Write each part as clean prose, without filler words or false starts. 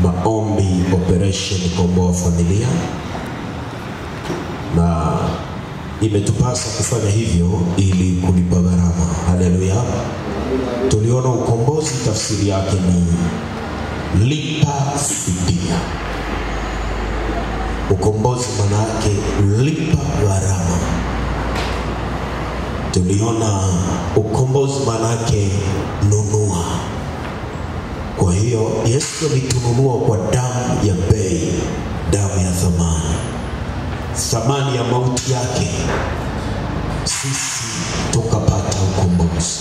maombi Operation Komboa Familia, na imetupasa kufanya hivyo ili kulipa gharama. Haleluya. Tuliona ukombozi tafsiri yake ni lipa fidia. Ukombozi maana yake lipa gharama. Tuliona ukombozi maana yake nunua. Kwa hiyo Yesu alitununua kwa damu ya bei, damu ya thamani. Thamani ya mauti yake sisi tukapata ukombozi.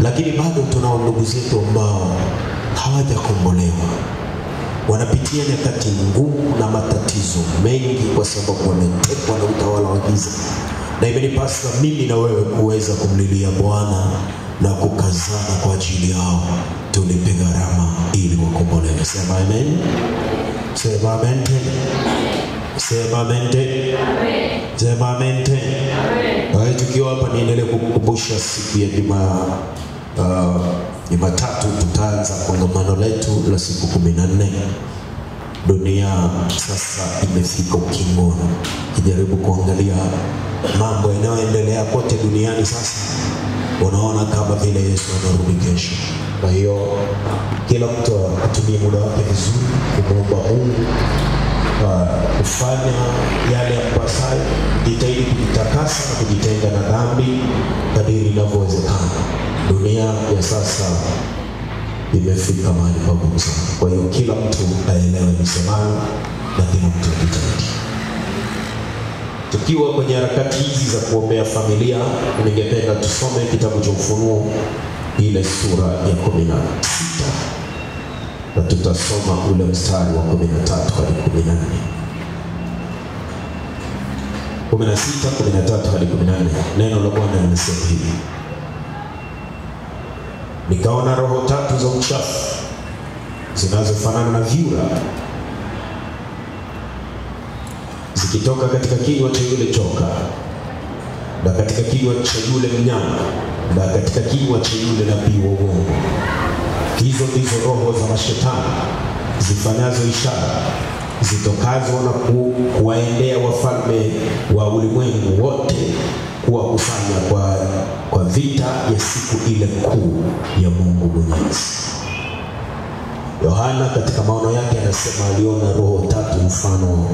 Lakini bado tunao ndugu zetu ambao hawajakombolewa. Wanapitia nyakati ngumu na matatizo mengi kwa sababu wametekwa na utawala wa giza. Na imenipasa mimi na wewe kuweza kumlilia Bwana na kukazana kwa ajili yao, tulipe gharama ili wakombolewe. Sema amen. Sema amen. Sema amen. Sema amen. Amen. Tukiwa hapa niendelee kukukumbusha siku ya Jumatatu tutaanza kongamano letu la siku 14. Dunia sasa imefika ukingoni. Kijaribu kuangalia mambo yanayoendelea kote duniani sasa, unaona kama vile Yesu anarudi kesho. Kwa hiyo kila mtu atumie muda wake vizuri kumwomba Mungu, kufanya yale yampasayo, jitahidi kujitakasa na kujitenga na dhambi kadiri inavyowezekana. Dunia ya sasa imefika mahali pagumu sana. Kwa hiyo kila mtu aelewe nisemalo na kila mtu ajitahidi. Tukiwa kwenye harakati hizi za kuombea familia, ningependa tusome kitabu cha Ufunuo ile sura ya 16. Na tutasoma ule mstari wa 13 hadi 14. 16, 13 hadi 14. Neno la Bwana linasema hivi: nikaona roho tatu za uchafu zinazofanana na vyura zikitoka katika kinywa cha yule joka, na katika kinywa cha yule mnyama, na katika kinywa cha yule nabii wa uongo. Hizo ndizo roho za mashetani zifanyazo ishara, zitokazo na kuwaendea wafalme wa ulimwengu wote, kuwakusanya kwa vita ya siku ile kuu ya Mungu Mwenyezi. Yohana katika maono yake anasema aliona roho tatu mfano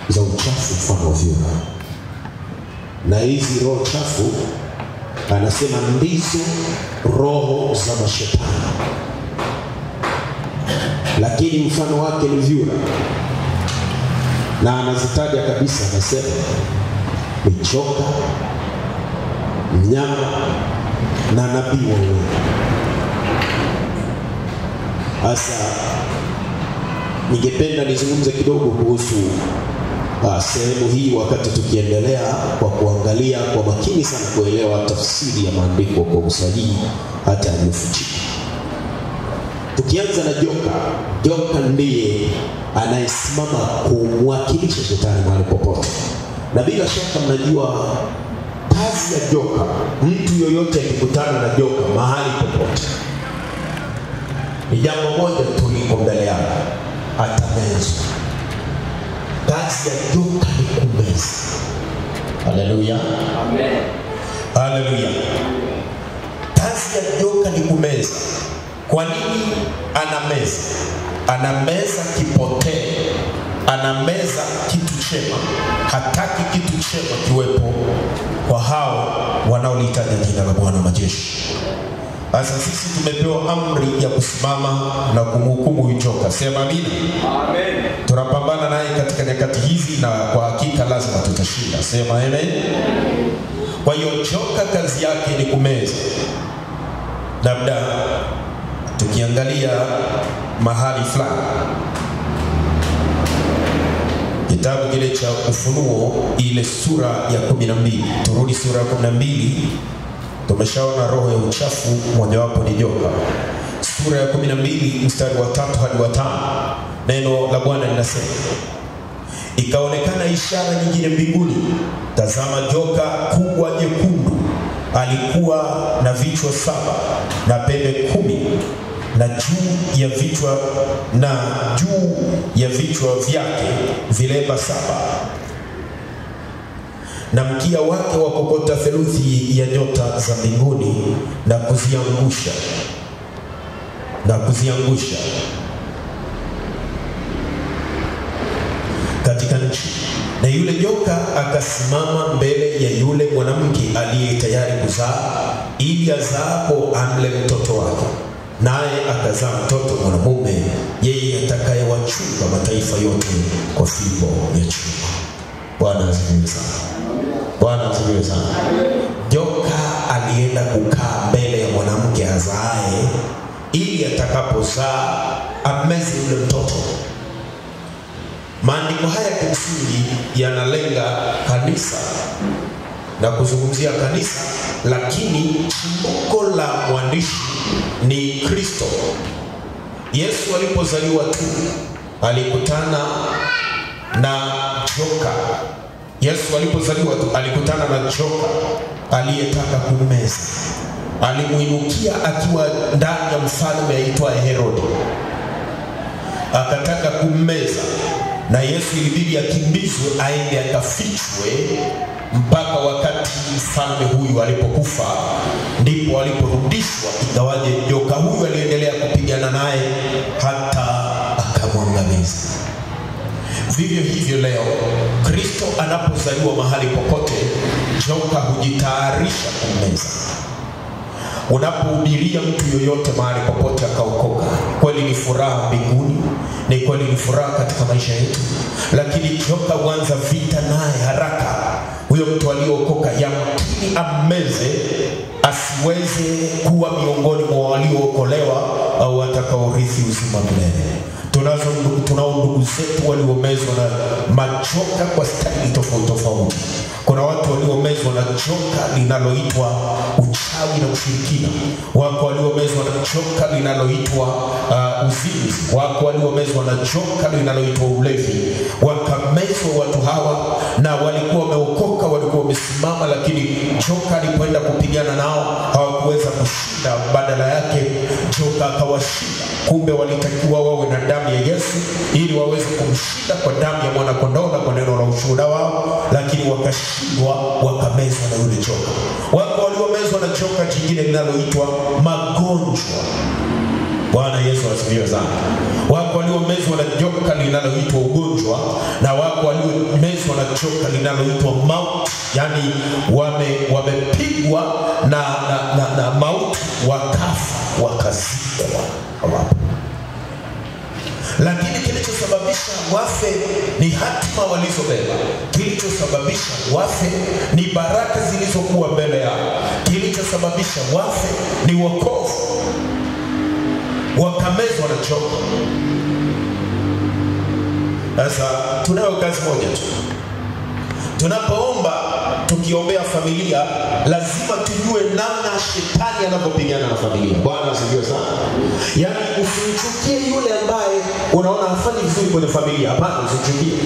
za uchafu, mfano vyura. Na hizi roho chafu anasema ndizo roho za mashetani, lakini mfano wake ni vyura. Na anazitaja kabisa, anasema ni joka, mnyama na nabii wa uongo. Sasa ningependa nizungumze kidogo kuhusu sehemu hii, wakati tukiendelea kwa kuangalia kwa makini sana kuelewa tafsiri ya maandiko kwa usahihi hata yaliyofichika. Tukianza na joka. Joka ndiye anayesimama kumwakilisha shetani mahali popote. Na bila shaka mnajua kazi ya joka. Mtu yoyote akikutana na joka mahali popote, ni jambo moja tu liko mbele yake: atamezwa. Kazi ya joka ni kumeza. Haleluya. Amen. Haleluya. Kazi ya joka ni kumeza. Kwa nini anameza? Anameza kipotee, anameza kitu chema. Hataki kitu chema kiwepo kwa hao wanaolitaja jina la Bwana majeshi. Sasa sisi tumepewa amri ya kusimama na kumhukumu joka. Sema amina. Amen. Tunapambana naye katika nyakati hizi na kwa hakika lazima tutashinda. Sema amen. Kwa hiyo joka kazi yake ni kumeza. Labda tukiangalia mahali fulani, kitabu kile cha Ufunuo ile sura ya 12, turudi sura ya 12. Tumeshaona roho ya uchafu mojawapo ni joka. Sura ya 12 mstari wa 3 hadi wa 5, neno la Bwana linasema: ikaonekana ishara nyingine mbinguni, tazama joka kubwa jekundu, alikuwa na vichwa 7 na pembe 10, na juu ya vichwa vyake vilemba 7, na mkia wake wakokota theluthi ya nyota za mbinguni na kuziangusha katika nchi. Na yule joka akasimama mbele ya yule mwanamke aliye tayari kuzaa, ili azaapo amle mtoto wake, naye akazaa mtoto mwanamume, yeye atakayewachunga mataifa yote kwa fimbo ya chuma. Bwana asifiwe sana. Bwana asifiwe sana. Joka alienda kukaa mbele ya mwanamke azaaye, ili atakapozaa ameze yule mtoto. Maandiko haya kimsingi yanalenga kanisa na kuzungumzia kanisa, lakini chimbuko la mwandishi ni Kristo. Yesu alipozaliwa tu alikutana na joka. Yesu alipozaliwa tu alikutana na joka aliyetaka kummeza. Alimuinukia akiwa ndani ya mfalme aitwaye Herode, akataka kummeza, na Yesu ilibidi akimbizwe aende akafichwe mpaka wakati mfalme huyu alipokufa, ndipo aliporudishwa, ingawaje joka huyu aliendelea kupigana naye hata akamwangamiza. Vivyo hivyo leo Kristo anapozaliwa mahali popote, joka hujitayarisha kummeza. Unapohubiria mtu yoyote mahali popote akaokoka, kweli ni furaha mbinguni, ni kweli ni furaha katika maisha yetu, lakini joka huanza vita naye haraka. Huyo mtu aliyeokoka yamkini ammeze, asiweze kuwa miongoni mwa waliookolewa au atakaorithi uzima milele. Tunao ndugu zetu waliomezwa na majoka kwa staili tofauti tofauti. Kuna watu waliomezwa na joka linaloitwa uchawi na ushirikina. Wako waliomezwa na joka linaloitwa uzinzi. Wako waliomezwa na joka linaloitwa ulevi. Wakamezwa watu hawa, na walikuwa wameokoka, walikuwa wamesimama, lakini joka alipoenda kupigana nao hawakuweza kushinda. Badala yake joka akawashinda. Kumbe walitakiwa wawe na damu ya Yesu ili waweze kumshinda kwa damu ya mwana kondoo na kwa neno la ushuhuda wao, lakini wakashindwa, wakamezwa na yule joka. Wako waliomezwa na joka jingine linaloitwa magonjwa. Bwana Yesu asifiwe sana. Wako waliomezwa na joka linaloitwa ugonjwa, na wako waliomezwa na joka linaloitwa mauti. Yani wamepigwa na mauti, wakafa, wakazikwa hapo. Lakini kilichosababisha wafe ni hatima walizobeba. Kilichosababisha wafe ni baraka zilizokuwa mbele yao. Kilichosababisha wafe ni wokovu. Wakamezwa na joka. Sasa tunayo kazi moja tu. Tunapoomba, tukiombea familia, lazima tujue namna shetani anapopigana na familia. Bwana asifiwe sana. Yaani usimchukie yule ambaye unaona hafanyi vizuri kwenye familia. Hapana, usimchukie.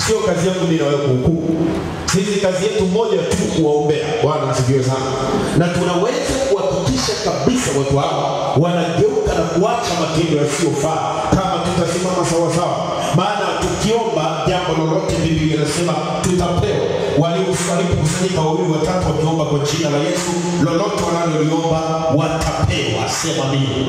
Sio kazi yangu mimi na wewe kuhukumu. Sisi kazi yetu moja tu, kuombea. Bwana asifiwe sana. Na tunaweza kuhakikisha kabisa watu hawa wanageuka na kuacha matendo yasiyofaa kama tutasimama sawa sawa. Maana tukiomba jambo lolote, Biblia inasema tutapewa. Walipokusanyika 2 au 3 wakiomba kwa jina la Yesu, lolote wanaloliomba watapewa. Sema mimi.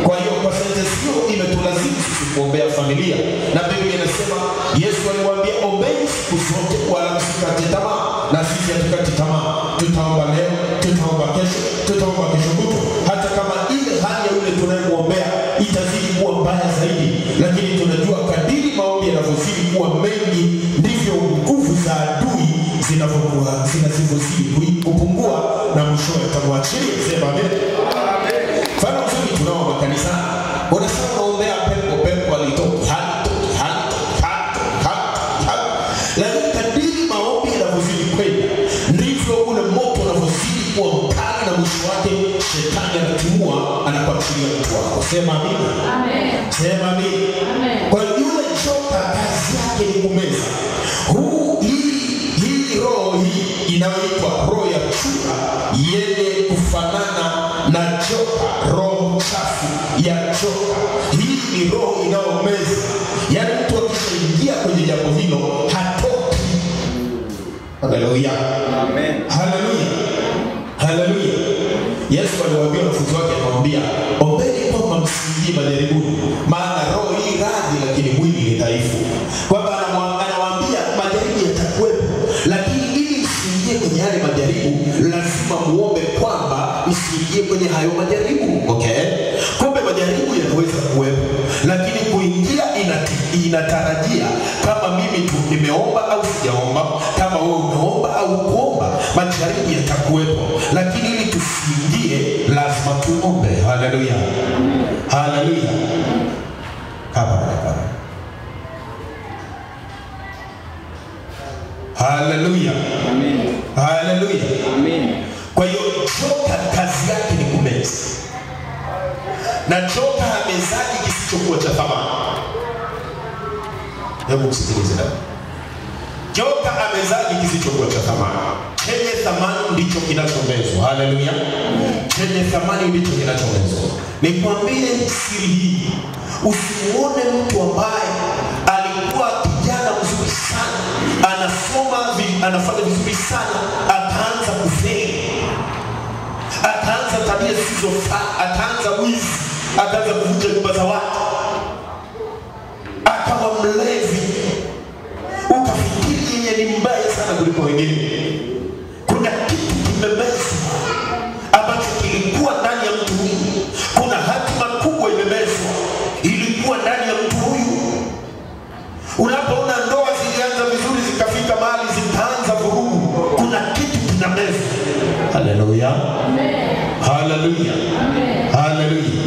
Kwa hiyo kwa sentensi hiyo imetulazimu sisi kuombea familia, na Biblia inasema Yesu aliwaambia ombeni siku zote wala msikate tamaa. Na sisi hatukati tamaa. Tutaomba leo, tutaomba kesho, tutaomba kesho kutwa, hata kama ile hali ya yule tunayemwombea itazidi kuwa mbaya zaidi, lakini tunajua kadiri maombi yanavyozidi kuwa mengi, ndivyo nguvu za adui zinazozidi kupungua, na mwisho atamwachilia. Sema amen. Fanya mzuri tunao makanisa. Unasema naombea pepo alitoki. Lakini kadiri maombi yanavyozidi kwenda, ndivyo ule moto unavyozidi kuwa mkali, na mwisho wake shetani anatimua, anakuachilia mtu wako. Sema amen. Amen. Sema amen. Amen. Kwa yule joka kazi yake ni kumeza. Hii roho hii inayoitwa roho ya chura, yenye kufanana na joka, roho chafu roho inayomeza. Yaani mtu akishaingia kwenye jambo hilo hatoki. Haleluya. Amen. Haleluya. Haleluya. Yesu aliwaambia wanafunzi wake, akamwambia, ombeni kwamba msiingie majaribuni, maana roho hii radhi lakini mwili ni dhaifu. Kwamba anawaambia majaribu yatakuwepo, lakini ili msiingie kwenye yale majaribu lazima muombe kwamba msiingie kwenye hayo majaribu. Okay? Kumbe majaribu yanaweza kuwepo, lakini kuingia inatarajia kama mimi tu nimeomba au sijaomba, kama wewe umeomba au kuomba, majaribu yatakuwepo, lakini ili tusiingie lazima tuombe. Haleluya. Haleluya. Kaba. Haleluya. Amen. Haleluya. Amen. Kwa hiyo joka kazi yake ni kumeza. Na joka hamezaji kisichokuwa cha thamani. Hebu msikilize dada. Joka hamezaji kisichokuwa cha thamani. Chenye thamani ndicho kinachomezwa. Haleluya. Chenye thamani ndicho kinachomezwa. Nikwambie siri hii. Usimuone mtu ambaye alikuwa kijana mzuri sana, anasoma, anafanya vizuri sana, akaanza kufeli, akaanza tabia zisizofaa, akaanza wizi, akaanza kuvunja nyumba za watu, akawa mlevi, ukafikiri yeye ni mbaya sana kuliko wengine. Kuna kitu kimemezwa ambacho kilikuwa ndani ya mtu huyu. Kuna hatima kubwa imemezwa ilikuwa ndani ya mtu huyu. Unapoona ndoa zilianza vizuri zikafika mahali zikaanza vurugu, kuna kitu kinamezwa. Haleluya. Haleluya. Haleluya.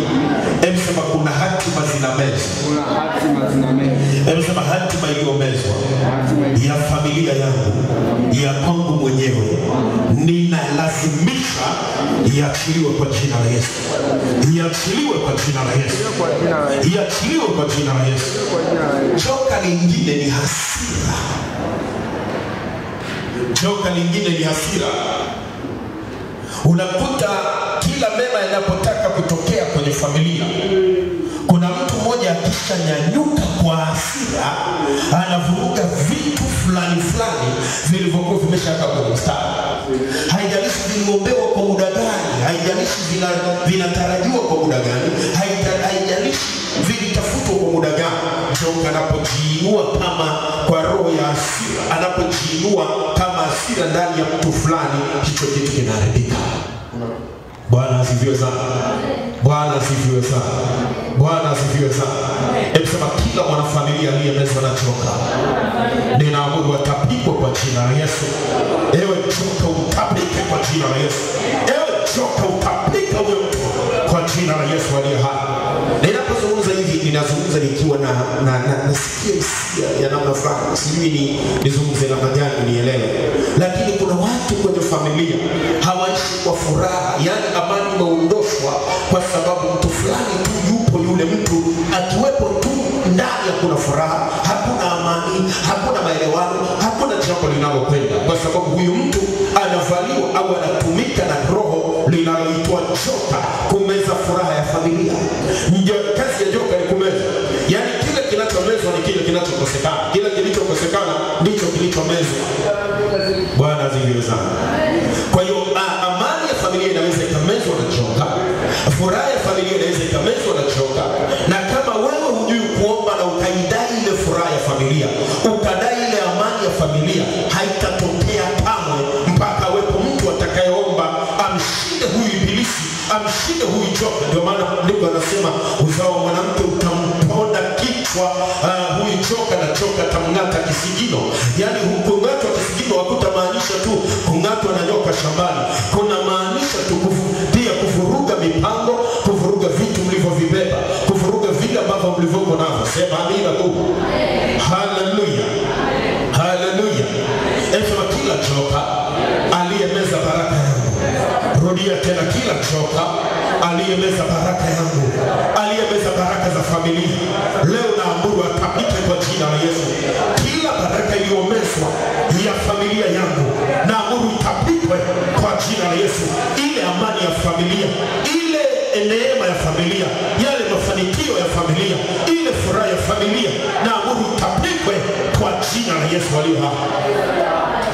Hebu sema kuna hatima zinamezwa. Kuna hatima zinamezwa. Hebu sema hatima iliyomezwa ya familia yangu, ya kwangu mwenyewe, ninalazimisha iachiliwe kwa jina la Yesu. Iachiliwe kwa jina la Yesu. Iachiliwe kwa jina la Yesu. Joka lingine ni hasira. Joka lingine ni hasira. Unakuta kila mema yanapotaka kutokea kwenye familia, kuna mtu mmoja akishanyanyuka kwa hasira, anavuruga vitu fulani vilivyokuwa vimeshaka kwa mstari. Haijalishi viliombewa kwa muda gani, haijalishi vinatarajiwa kwa muda gani, haijalishi vilitafutwa kwa muda gani. Joka anapojiinua kama kwa roho ya hasira, anapojiinua kama hasira ndani ya mtu fulani, hicho kitu kinaharibika. Bwana asifiwe sana. Bwana asifiwe sana. Bwana asifiwe sana. Hebu sema kila mwanafamilia aliyemezwa na joka, ninaamuru atapigwa kwa jina la Yesu. Ewe joka utapike kwa jina la Yesu. Ewe joka utapika huyo mtu kwa jina la Yesu aliye hai. Ninapozungumza hivi ninazungumza nikiwa nasikia hisia ya namna fulani. Sijui nizungumze namna gani nielewe. Lakini kuna watu kwenye familia hawaishi kwa furaha, yani amani imeondoshwa kwa sababu mtu fulani tu yupo. Yule mtu akiwepo tu ndani hakuna furaha, hakuna amani, hakuna maelewano, hakuna jambo linalokwenda, kwa sababu huyu mtu anavaliwa au anatumika na roho linaloitwa joka kumeza furaha ya familia. Kazi ya joka ni kumeza. Yani kile kinachomezwa ni kile kinachokosekana. Kile kilichokosekana ndicho kilichomezwa. Bwana asifiwe sana. Kwa hiyo amani ya familia inaweza ikamezwa na joka. Furaha ya familia inaweza ikamezwa na joka. Na kama wewe hujui kuomba na ukaidai ile furaha ya familia, ukadai ile amani ya familia, haitatokea kamwe mpaka wepo mtu atakayeomba amshinde huyu ibilisi, amshinde huyu joka. Ndio maana ndiko anasema uzao wa mwanamke utamponda kichwa huyu joka, na joka tamng'ata kisigino. Yani kung'atwa kisigino hakutamaanisha tu kung'atwa na nyoka shambani, kuna maanisha tu pia kuvuruga mipango, kuvuruga vitu mlivyovibeba, kuvuruga vile ambavyo mlivyoko navyo. Sema amina tu. Haleluya. Haleluya. Ema kila joka aliyemeza baraka yangu. Rudia tena, kila joka aliyemeza baraka yangu, aliyemeza baraka za familia, leo naamuru atapite kwa jina la Yesu. Kila baraka iliyomezwa ya familia yangu, naamuru itapite kwa jina la Yesu. Ile amani ya familia, ile neema ya familia, yale mafanikio ya familia, ile furaha ya familia, na amuru itapikwe kwa jina la Yesu aliye hai.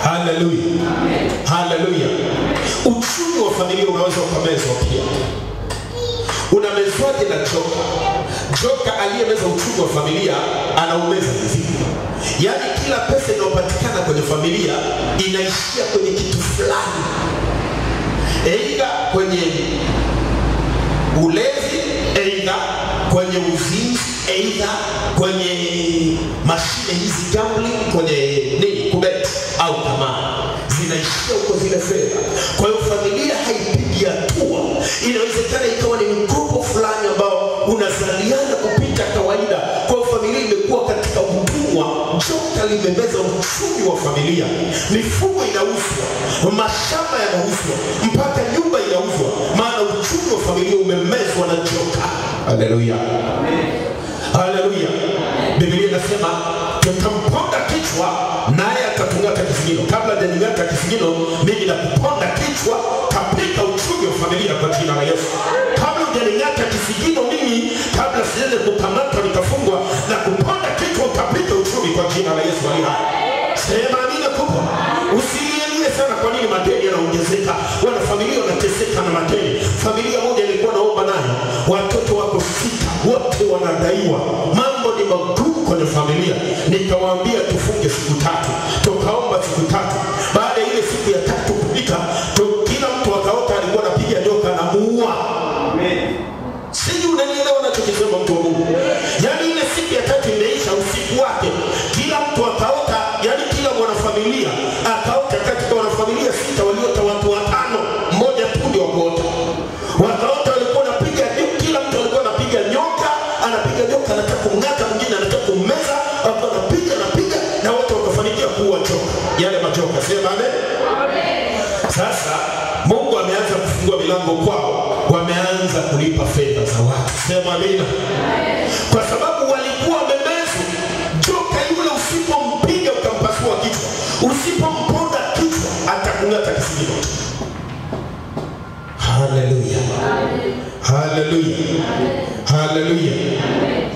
Haleluya. Haleluya. Uchungu wa familia unaweza ukamezwa pia. Unamezwaje na joka? Joka aliyemeza uchungu wa familia anaumeza hivi. Yaani kila pesa inayopatikana kwenye familia inaishia kwenye kitu fulani. Aidha kwenye ulevi, aidha kwenye uzinzi, aidha kwenye mashine hizi gambling, kwenye nini, kubet au tamaa. Zinaishia huko zile fedha. Kwa hiyo familia haipigi hatua. Inawezekana ikawa ni mkopo fulani ambao unazaliana kupita kawaida. Kwa hiyo familia imekuwa katika utumwa. Joka limemeza uchumi wa familia. Mifugo inauzwa, mashamba yanauzwa, mpaka nyumba inauzwa, maana uchumi wa familia umemezwa na joka. Haleluya. Haleluya. Biblia inasema tutamponda kichwa naye atatungata kisigino. Kabla hajangata kisigino, mimi nakuponda kichwa, kapika uchumi wa familia kwa jina la Yesu. Kabla hujangata kisigino, mimi kabla siende kukamata nitafungwa na kuponda kichwa, kapika uchumi kwa jina la Yesu aliye hai. Sema amina kubwa. Usilie sana kwa nini madeni yanaongezeka. Wana familia wanateseka na madeni. Familia moja ilikuwa naomba nayo, watoto wako 6 wote wanadaiwa. Mambo ni magumu kwenye familia. Nikawaambia tufunge siku 3. Tukaomba siku 3. Baada ya ile siku ya 3 kupita, kila mtu akaota alikuwa anapiga joka na muua. Amen. Sijui unanielewa nachokisema mtu wa Mungu. Yaani ile siku ya 3 imeisha, usiku wake kila mtu akaota, yaani kila mwanafamilia akaota. Katika wanafamilia 6 waliota watu 5, mmoja tu ndio akaota. Wakaota walikuwa wanapiga, kila mtu alikuwa anapiga nyoka, anapiga nyoka anataka kumng'ata, mwingine anataka kummeza, anapiga na wote wakafanikiwa kuua joka. Yale majoka. Sema amen. Sasa Mungu ameanza kufungua milango kwao, wameanza kulipa fedha za watu. Sema amina. Kwa sababu walikuwa wamemezwa. Joka yule usipompiga ukampasua kichwa, usipomponda kichwa atakung'ata kisigino. Haleluya. Haleluya. Haleluya.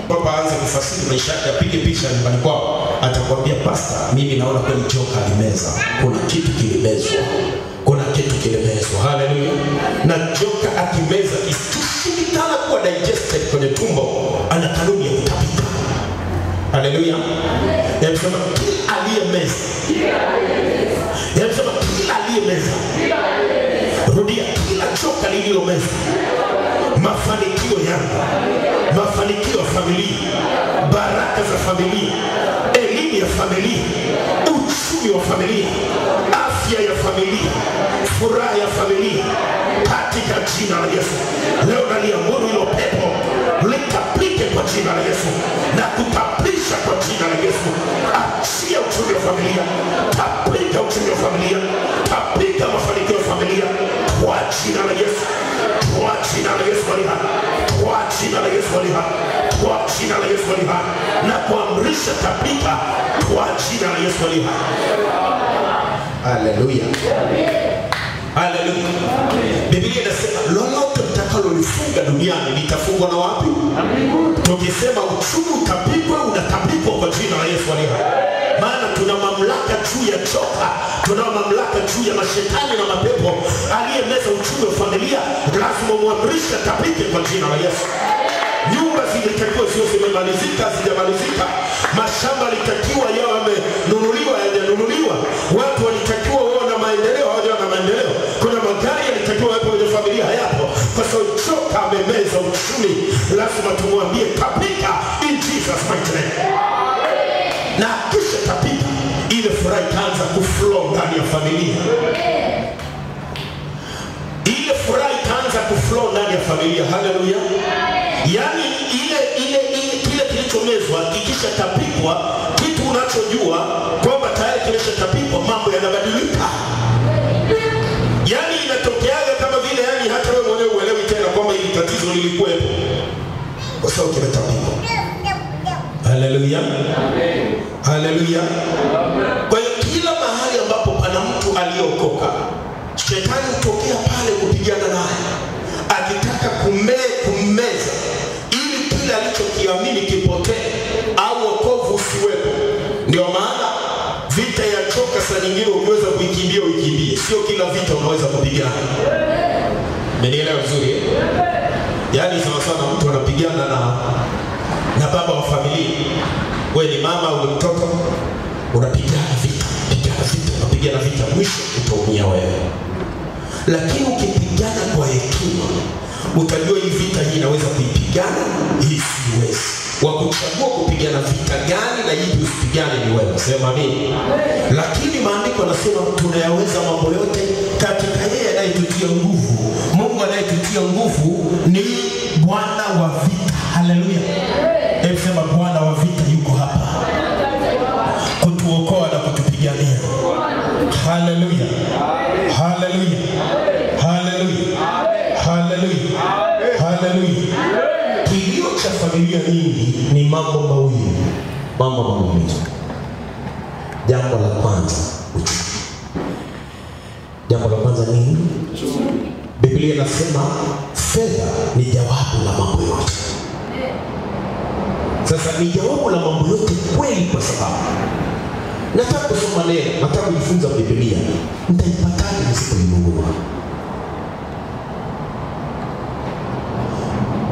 Baba aanze kufasiri maisha yake, apige picha nyumbani kwao, atakwambia pastor, mimi naona kweli joka alimeza. Kuna kitu kilimezwa. Kuna kitu kilimezwa. Haleluya. Na joka akimeza ikishindikana kuwa digested kwenye tumbo, ana kanuni ya kutapika. Haleluya. Yanasema kila aliyemeza. Yanasema kila aliyemeza. Rudia, kila joka lililomeza mafanikio yangu, mafanikio ya familia, baraka za familia, elimu ya familia, uchumi wa familia, afya ya familia, furaha ya familia, katika jina la Yesu. Leo naliamuru hilo pepo litapike kwa jina la Yesu na kutapisha kwa jina la Yesu. Achia uchumi wa familia, tapika uchumi wa familia, tapika mafanikio ya familia kwa jina la Yesu. Kwa jina la Yesu aliye hai. Kwa jina la Yesu aliye hai. Kwa jina la Yesu aliye hai. Na kuamrisha tapika kwa jina la Yesu aliye hai. Haleluya. Haleluya. Biblia inasema lolote mtakalolifunga duniani litafungwa na wapi? Tukisema uchumi utapikwe, unatapikwa kwa jina la Yesu aliye hai. Maana tuna mamlaka juu ya joka, tuna mamlaka juu ya mashetani na mapepo. Aliyemeza uchumi wa familia lazima muamrishe tapike kwa jina la Yesu. Nyumba zilitakiwa sio zimemalizika, zijamalizika. Mashamba litakiwa yao yamenunuliwa, hayajanunuliwa. Watu walitakiwa wao na maendeleo, hawajawa na maendeleo. Kuna magari yalitakiwa yapo kwenye familia, hayapo. Kwa sababu joka amemeza uchumi, lazima tumwambie tapika in Jesus mighty name. Na kisha tapika, ile furaha itaanza kuflow ndani ya familia. Ile furaha itaanza kuflow ndani ya familia. Haleluya. Yaani kile kilichomezwa ikisha tapikwa, kitu unachojua kwamba tayari kimeshatapikwa, mambo yanabadilika. Yaani inatokeaga kama vile, yani hata wewe mwenyewe uelewi tena kwamba hili tatizo lilikuwepo, kwa sababu kimetapikwa. Haleluya. Haleluya. Kwa hiyo kila mahali ambapo pana mtu aliyeokoka, shetani hutokea pale kupigana naye. akitaka kummeza ili kile alichokiamini kipotee au wokovu usiwepo. Ndio maana vita ya choka saa nyingine ukiweza kuikimbia uikimbie, sio kila vita unaweza kupigana. Mmenielewa vizuri? Yaani sawa sana mtu anapigana na baba wa familia. Wewe ni mama au mtoto, unapigana vita, unapigana vita, mwisho utaumia wewe. Lakini ukipigana kwa hekima, utajua hii vita hii inaweza kuipigana, hii siwezi. Wa kuchagua kupigana vita gani na hii usipigane ni wewe. Sema amini. Lakini maandiko yanasema tunayaweza mambo yote katika yeye anayetutia nguvu. Mungu anayetutia nguvu ni Bwana wa vita. Haleluya. Hebu sema Bwana wa vita yuko hapa kutuokoa na kutupigania. Haleluya. Haleluya. Haleluya. Haleluya. Haleluya. Kilio cha familia nyingi ni mambo mawili. Jambo la kwanza, jambo la kwanza nini? Biblia inasema fedha ni jawabu la mambo yote. Sasa ni jawabu la mambo yote kweli, kwa sababu nataka kusoma leo, nataka kujifunza Biblia. Nitaipataje nisipoinunua?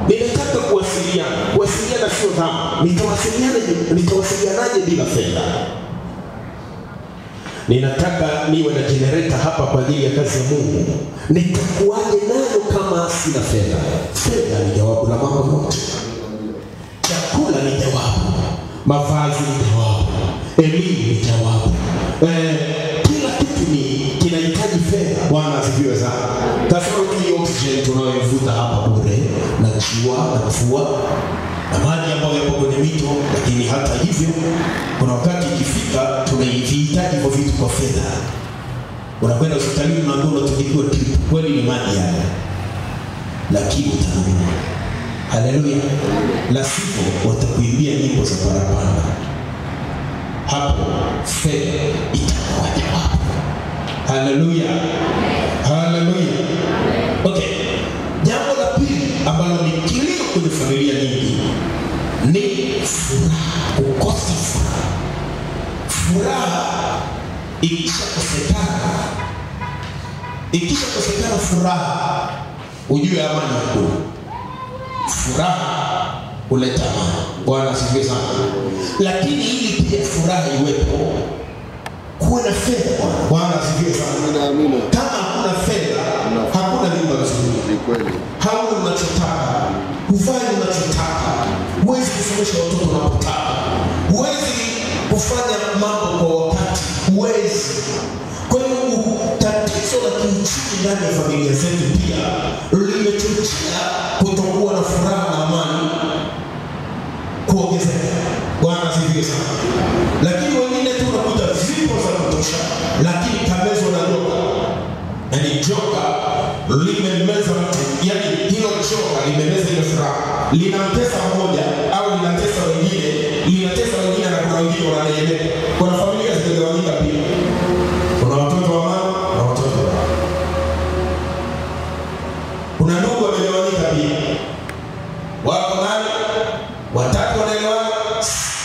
Ninataka kuwasiliana sio dhambi. Nitawasilianaje bila fedha? Ninataka niwe na generator hapa kwa ajili ya kazi ya Mungu. Nitakuwaje nayo kama sina fedha? Fedha ni jawabu la mambo yote. Chakula ni jawabu, mavazi ni jawabu, elimu ni jawabu. Kila kitu kinahitaji fedha. Bwana asifiwe sana. Tasema hii oxygen tunayoivuta hapa bure, na jua na mvua na maji ambayo yapo kwenye mito, lakini hata hivyo kuna wakati ikifika tunahitaji kwa vitu kwa fedha. Unakwenda hospitalini unaambiwa unatakiwa trip, kweli ni maji haya, lakini utanunua. Haleluya. La sivyo watakuimbia nyimbo za parapanda. Hapo fedha itakuwa jawabu. Haleluya. Haleluya. Okay. Jambo la pili ambalo ni kilio kwenye familia nyingi ni furaha, kukosa furaha. Furaha ikishakosekana furaha, ujue amani hakuna. Furaha huleta amani. Bwana asifiwe sana. Lakini ili pia furaha iwepo, kuwe na fedha. Bwana asifiwe sana. Amina. Kama hakuna fedha, hakuna nyumba nzuri. Ni kweli. Hauna unachotaka, hufai unachotaka, huwezi kusomesha watoto unapotaka, huwezi kufanya mambo kwa wakati, huwezi. Kwa hiyo tatizo la kiuchumi ndani ya familia zetu pia limechochea kutokuwa na furaha na amani kuongezeka. Bwana asifiwe sana. Lakini wengine tu unakuta zipo za kutosha, lakini kamezo na joka. Yaani joka limemeza mtu, yaani hilo joka limemeza ile furaha. Linamtesa mmoja au linatesa wengine na kuna wengine wanaelewa. Kuna familia zimegawanyika pia. Kuna watoto wa mama na watoto wa baba. Kuna ndugu wamegawanyika pia. Wako nani? Watatu wanaelewana,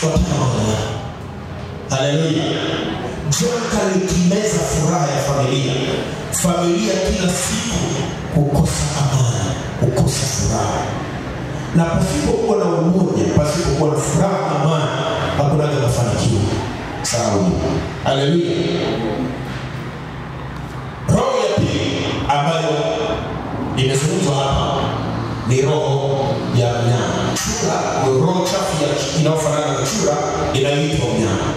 watatu wanaelewana. Haleluya. Joka likimeza furaha ya familia. Familia kila siku kukosa amani, kukosa furaha. Na pasipokuwa na umoja, pasipokuwa na furaha na amani, hakuna mafanikio. Sawa. Haleluya. Roho ya pili ambayo imezungumzwa hapa ni roho ya mnyama. Chura, roho chafu inayofanana na chura inaitwa mnyama.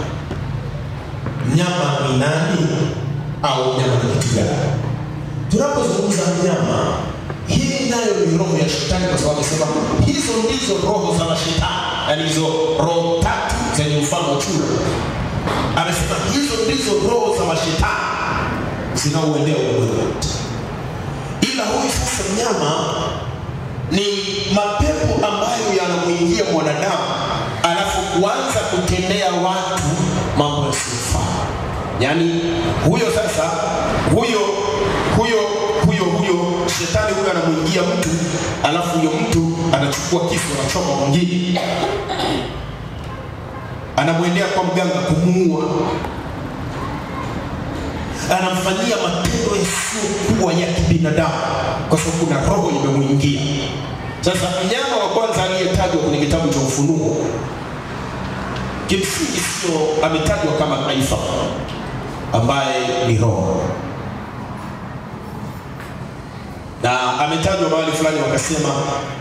Mnyama ni nani au mnyama ni kitu gani? Tunapozungumza mnyama, hii nayo ni roho ya shetani, kwa sababu sema hizo ndizo roho za shetani, yaani hizo roho tatu zenye mfano wa chura. Amesema hizo ndizo roho za shetani zinaoendea ulimwengu. Ila huyu sasa mnyama ni mapepo ambayo yanamuingia mwanadamu, alafu kuanza kutendea watu mambo yasiyofaa. Yaani huyo sasa huyo shetani huyo anamuingia mtu, alafu huyo mtu anachukua kisu anachoma mwingine, anamwendea kwa mganga kumuua, anamfanyia matendo yasiyokuwa ya kibinadamu kwa sababu kuna roho imemuingia. Sasa mnyama wa kwanza aliyetajwa kwenye kitabu cha Ufunuo kimsingi sio ametajwa kama taifa ambaye ni roho, na ametajwa mahali fulani wakasema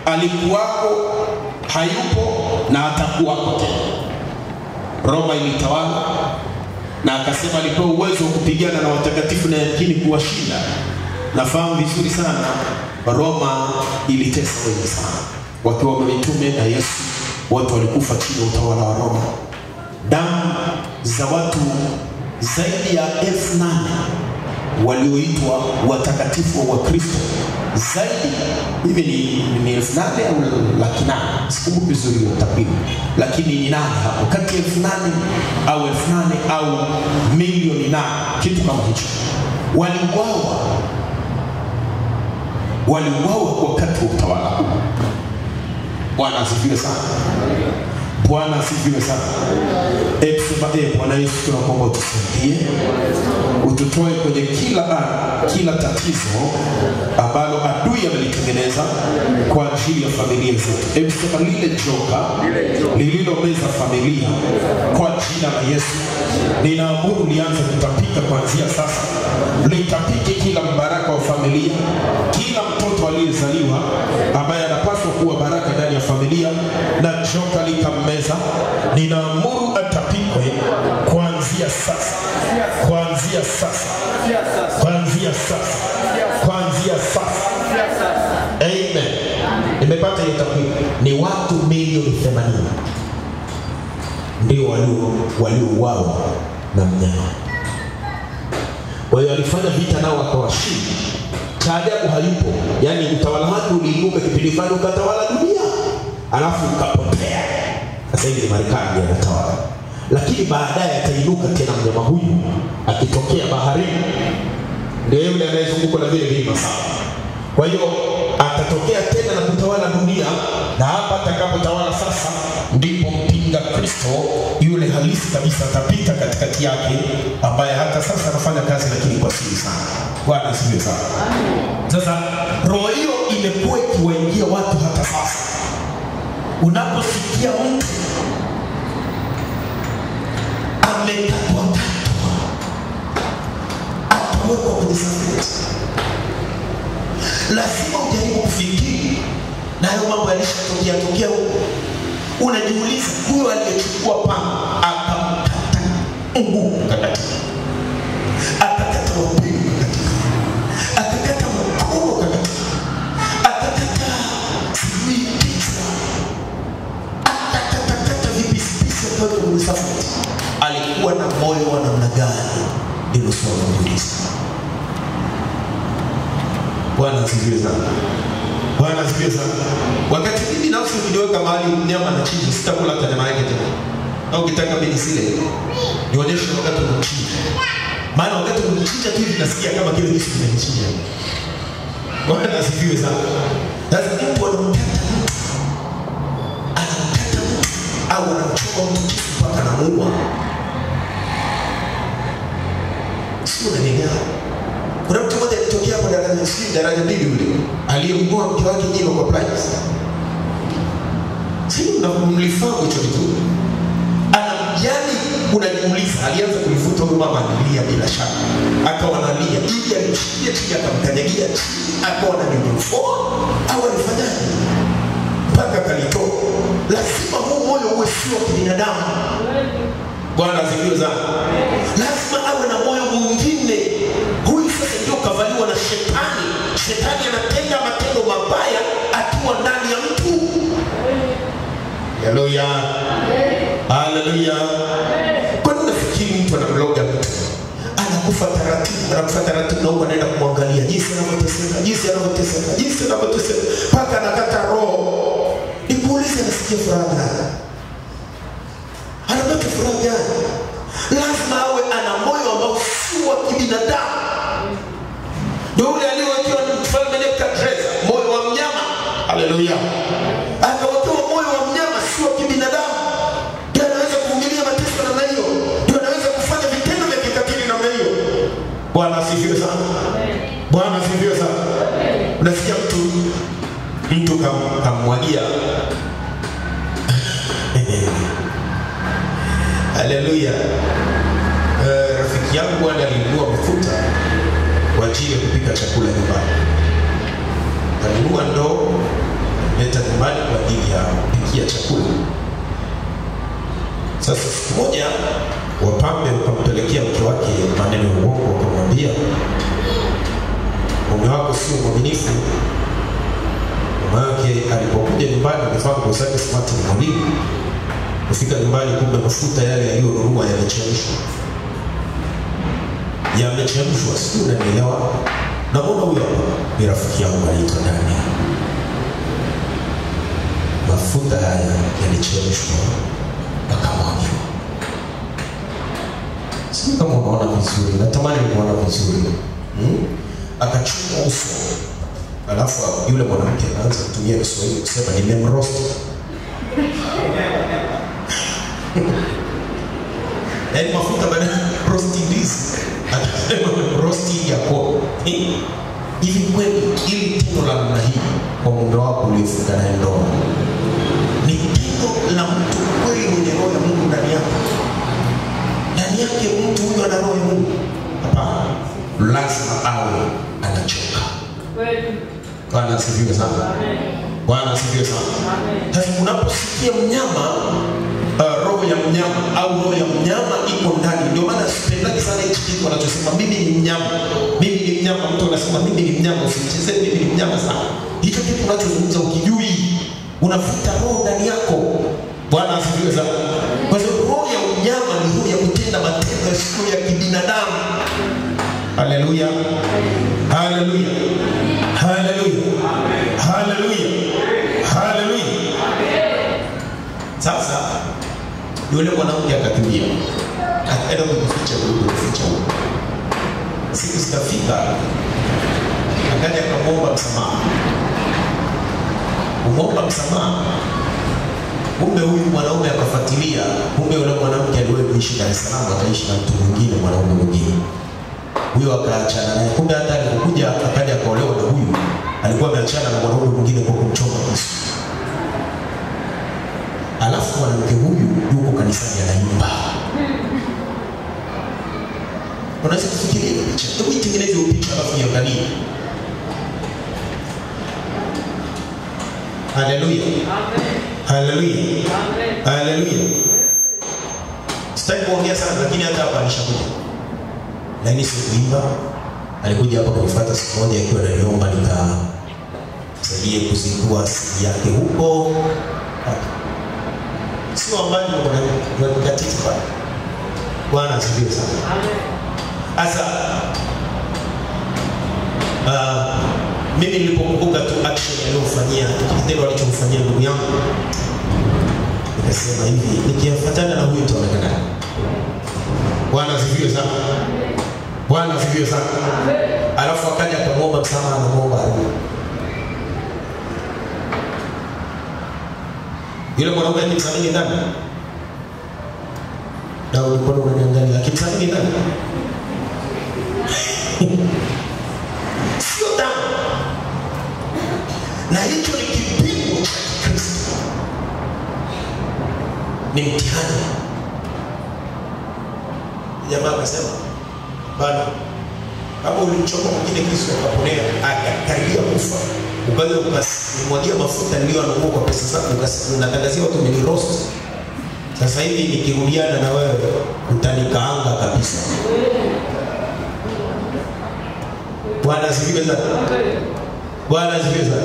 alikuwako, hayupo na atakuwako tena. Roma ilitawala, na akasema alipewa uwezo wa kupigana na watakatifu na yamkini kuwashinda. Nafahamu vizuri sana Roma ilitesa wengi sana, wakiwa mitume na Yesu, watu walikufa chini ya utawala wa Roma. Damu za watu zaidi ya 8,000 walioitwa watakatifu wa Kristo, zaidi hivi ni 8,000 au 800,000, sikumbuki vizuri hiyo takwimu, lakini ni nani hapo kati ya 8,000 au 8,000 au milioni na kitu kama hicho, waliuawa wakati wa utawala huu. Bwana asifiwe sana. Bwana asifiwe sana. Sema Bwana Yesu, tunakuomba utusaidie, ututoe kwenye kila tatizo ambalo adui amelitengeneza kwa ajili ya familia zetu. Sema lile joka lililomeza familia kwa jina la Yesu, ninaamuru lianze kutapika kuanzia sasa. Litapike kila mbaraka wa familia, kila mtoto aliyezaliwa ambaye anapaswa kuwa baraka ndani ya familia, na joka likammeza, ninaamuru atapikwe kuanzia sasa, kuanzia sasa, kuanzia sasa, kuanzia sasa. Amen. Nimepata hiyo takwimu, ni watu milioni 80 ndio waliouawa na mnyama. Kwa hiyo alifanya vita nao akawashinda. Cha ajabu hayupo, yani utawala wake uliinuka kipindi fulani ukatawala dunia, alafu ukapotea. Sasa hivi Marekani anatawala, lakini baadaye atainuka tena mnyama huyu akitokea baharini, ndio yule anayezunguka na vile vilima sawa. Kwa hiyo atatokea tena na kutawala dunia, na hapa atakapotawala sasa ndipo mpinga Kristo yule halisi kabisa atapita katikati yake, ambaye hata sasa anafanya kazi lakini kwa siri sana. Bwana asifiwe sana. Sasa roho hiyo imekuwa ikiwaingia watu hata sasa. Unaposikia mtu amekatwa atawekwa kwenye sakramenti, lazima ujaribu kufikiri na hayo mambo yalishatokea huko. Unajiuliza, huyo aliyechukua panga akamkata mguu mtakatifu, akakata mapini mtakatifu, akakata mkono mtakatifu, akakata sijui kichwa, akakata vipisi kwa kwenye sakramenti, alikuwa na moyo wa namna gani? Ndilo swali kuuliza. Bwana asifiwe sana. Bwana asifiwe sana. Wakati mimi nafsi niliweka mahali mnyama anachinja, sitakula hata nyama yake tena. Au ukitaka mimi nisile, nionyeshe wakati unachinja. Maana wakati unachinja tu nasikia kama kile kitu kinachinja. Bwana asifiwe sana. Sasa mtu anamkata mtu, au anamchoma mtu mpaka anamuua. Sio nini? Kuna mtu mmoja alitokea kwa daraja mbili yule, aliyemgoa mke wake jino kwa pliers. Sio mlifahamu hicho kitu. Anamjali, unajiuliza, alianza kulifuta huyo mama, analia bila shaka. Akawa analia, ili alichikia chini akamkanyagia chini, akawa na nyunyufo, au alifanyaje? Mpaka kalitoa. Lazima huu moyo uwe sio kibinadamu. Bwana asifiwe sana. Lazima awe na moyo mwingine. Huyu sasa ndio kavaliwa na shetani. Shetani anatenda matendo mabaya akiwa ndani ya mtu. Haleluya. Haleluya. Kwa nini unafikiri mtu anamloga mtu? Anakufa taratibu na huko anaenda kumwangalia jinsi anavyoteseka, mpaka anakata roho. Nikuulize, nasikia furaha gani? Anapata furaha gani? Lazima awe ana moyo ambao si wa kibinadamu. Ndio yule aliyewekewa na mfalme Nebukadneza Haleluya. Akawatoa moyo wa mnyama, si wa kibinadamu. Ndio anaweza kuvumilia mateso namna hiyo. Ndio anaweza kufanya vitendo vya kikatili namna hiyo. Bwana asifiwe sana. Bwana asifiwe sana. Unasikia mtu kamwagia. Haleluya. Rafiki yangu bwana alinunua mafuta kwa ajili ya kupika chakula nyumbani. Alinunua ndoo leta nyumbani kwa ajili ya kupikia chakula. Sasa siku moja wapambe wakampelekea mke wake maneno ya uongo, wakamwambia mume wako sio mwaminifu. Mume wake alipokuja nyumbani amefanya kwa sababu smart ni mwalimu. Kufika nyumbani kumbe mafuta yale yaliyonunua yamechemshwa. Yamechemshwa, sio unanielewa? Na mbona huyo ni rafiki yangu anaitwa nani? Mafuta haya yalichemshwa akamwagiwa. Sio kama unaona vizuri, natamani unaona vizuri. Akachukua uso. Alafu yule mwanamke anaanza kutumia Kiswahili kusema nimemroast. Yaani mafuta baada ya roasting this, atasema roasting yako. Hivi kweli ili tendo la namna hii kwa mume wako uliofunga naye ndoa ni tendo la mtu kweli mwenye roho ya Mungu ndani yake? Ndani yake mtu huyo ana roho ya Mungu? Hapana, lazima awe anachoka. Bwana asifiwe sana. Bwana asifiwe sana. Sasa unaposikia mnyama, roho ya mnyama au roho ya mnyama iko ndani. Ndio maana sipendaki sana hichi kitu wanachosema mimi ni mnyama. Mimi ni mnyama. Mtu anasema mimi ni mnyama, usicheze mimi ni mnyama sana. Hicho kitu unachozungumza ukijui, unafuta roho ndani yako. Bwana asifiwe sana. Kwa sababu roho ya mnyama ni roho ya kutenda matendo yasiyo ya kibinadamu. Haleluya. Haleluya. Haleluya. Haleluya. Haleluya. Sasa yule mwanamke akakimbia. Akaenda kuficha huko. Siku zikafika. Akaja akamwomba msamaha. Kumwomba msamaha. Kumbe huyu mwanaume akafuatilia. Kumbe yule mwanamke aliwahi kuishi Dar es Salaam, akaishi na mtu mwingine, mwanaume mwingine. Huyo akaachana naye. Kumbe hata alipokuja akaja akaolewa na huyu, alikuwa ameachana na mwanaume mwingine kwa kumchoma kisu. Alafu mwanamke huyu yuko kanisani anaimba. Unaweza kufikiria picha. Hebu itengeneze hiyo picha alafu iangalie. Haleluya. Amen. Haleluya. Amen. Haleluya. Sitaki kuongea sana lakini hata hapa alishakuja. Lakini si kuimba. Alikuja hapa kunifuata siku moja akiwa ananiomba nikamsaidie kuzindua siri yake huko. Sio ambaye kuna tatizo pale. Bwana asifiwe sana. Amen. Asa mimi nilipokumbuka tu action aliyofanyia, kitendo alichomfanyia ndugu yangu, nikasema hivi, nikifuatana na huyu tutaonekana. Bwana asifiwe sana. Bwana asifiwe sana. Alafu akaja akamwomba msamaha na muomba arudi. Yule mwanaume alimsamehe ndani. Na ulikuwa unaniangalia akimsamehe ndani. Sio damu. Na hicho ni kipimo cha Kristo. Ni mtihani. Jamaa akasema, bana, kama ulimchoma mwingine kisu akaponea, akaribia kufa, ukaja ukamwagia mafuta niliyonunua kwa pesa zako, unatangazia watu mimi roast. Sasa hivi nikirudiana na wewe utanikaanga kabisa. Bwana asifiwe sana. Bwana asifiwe sana.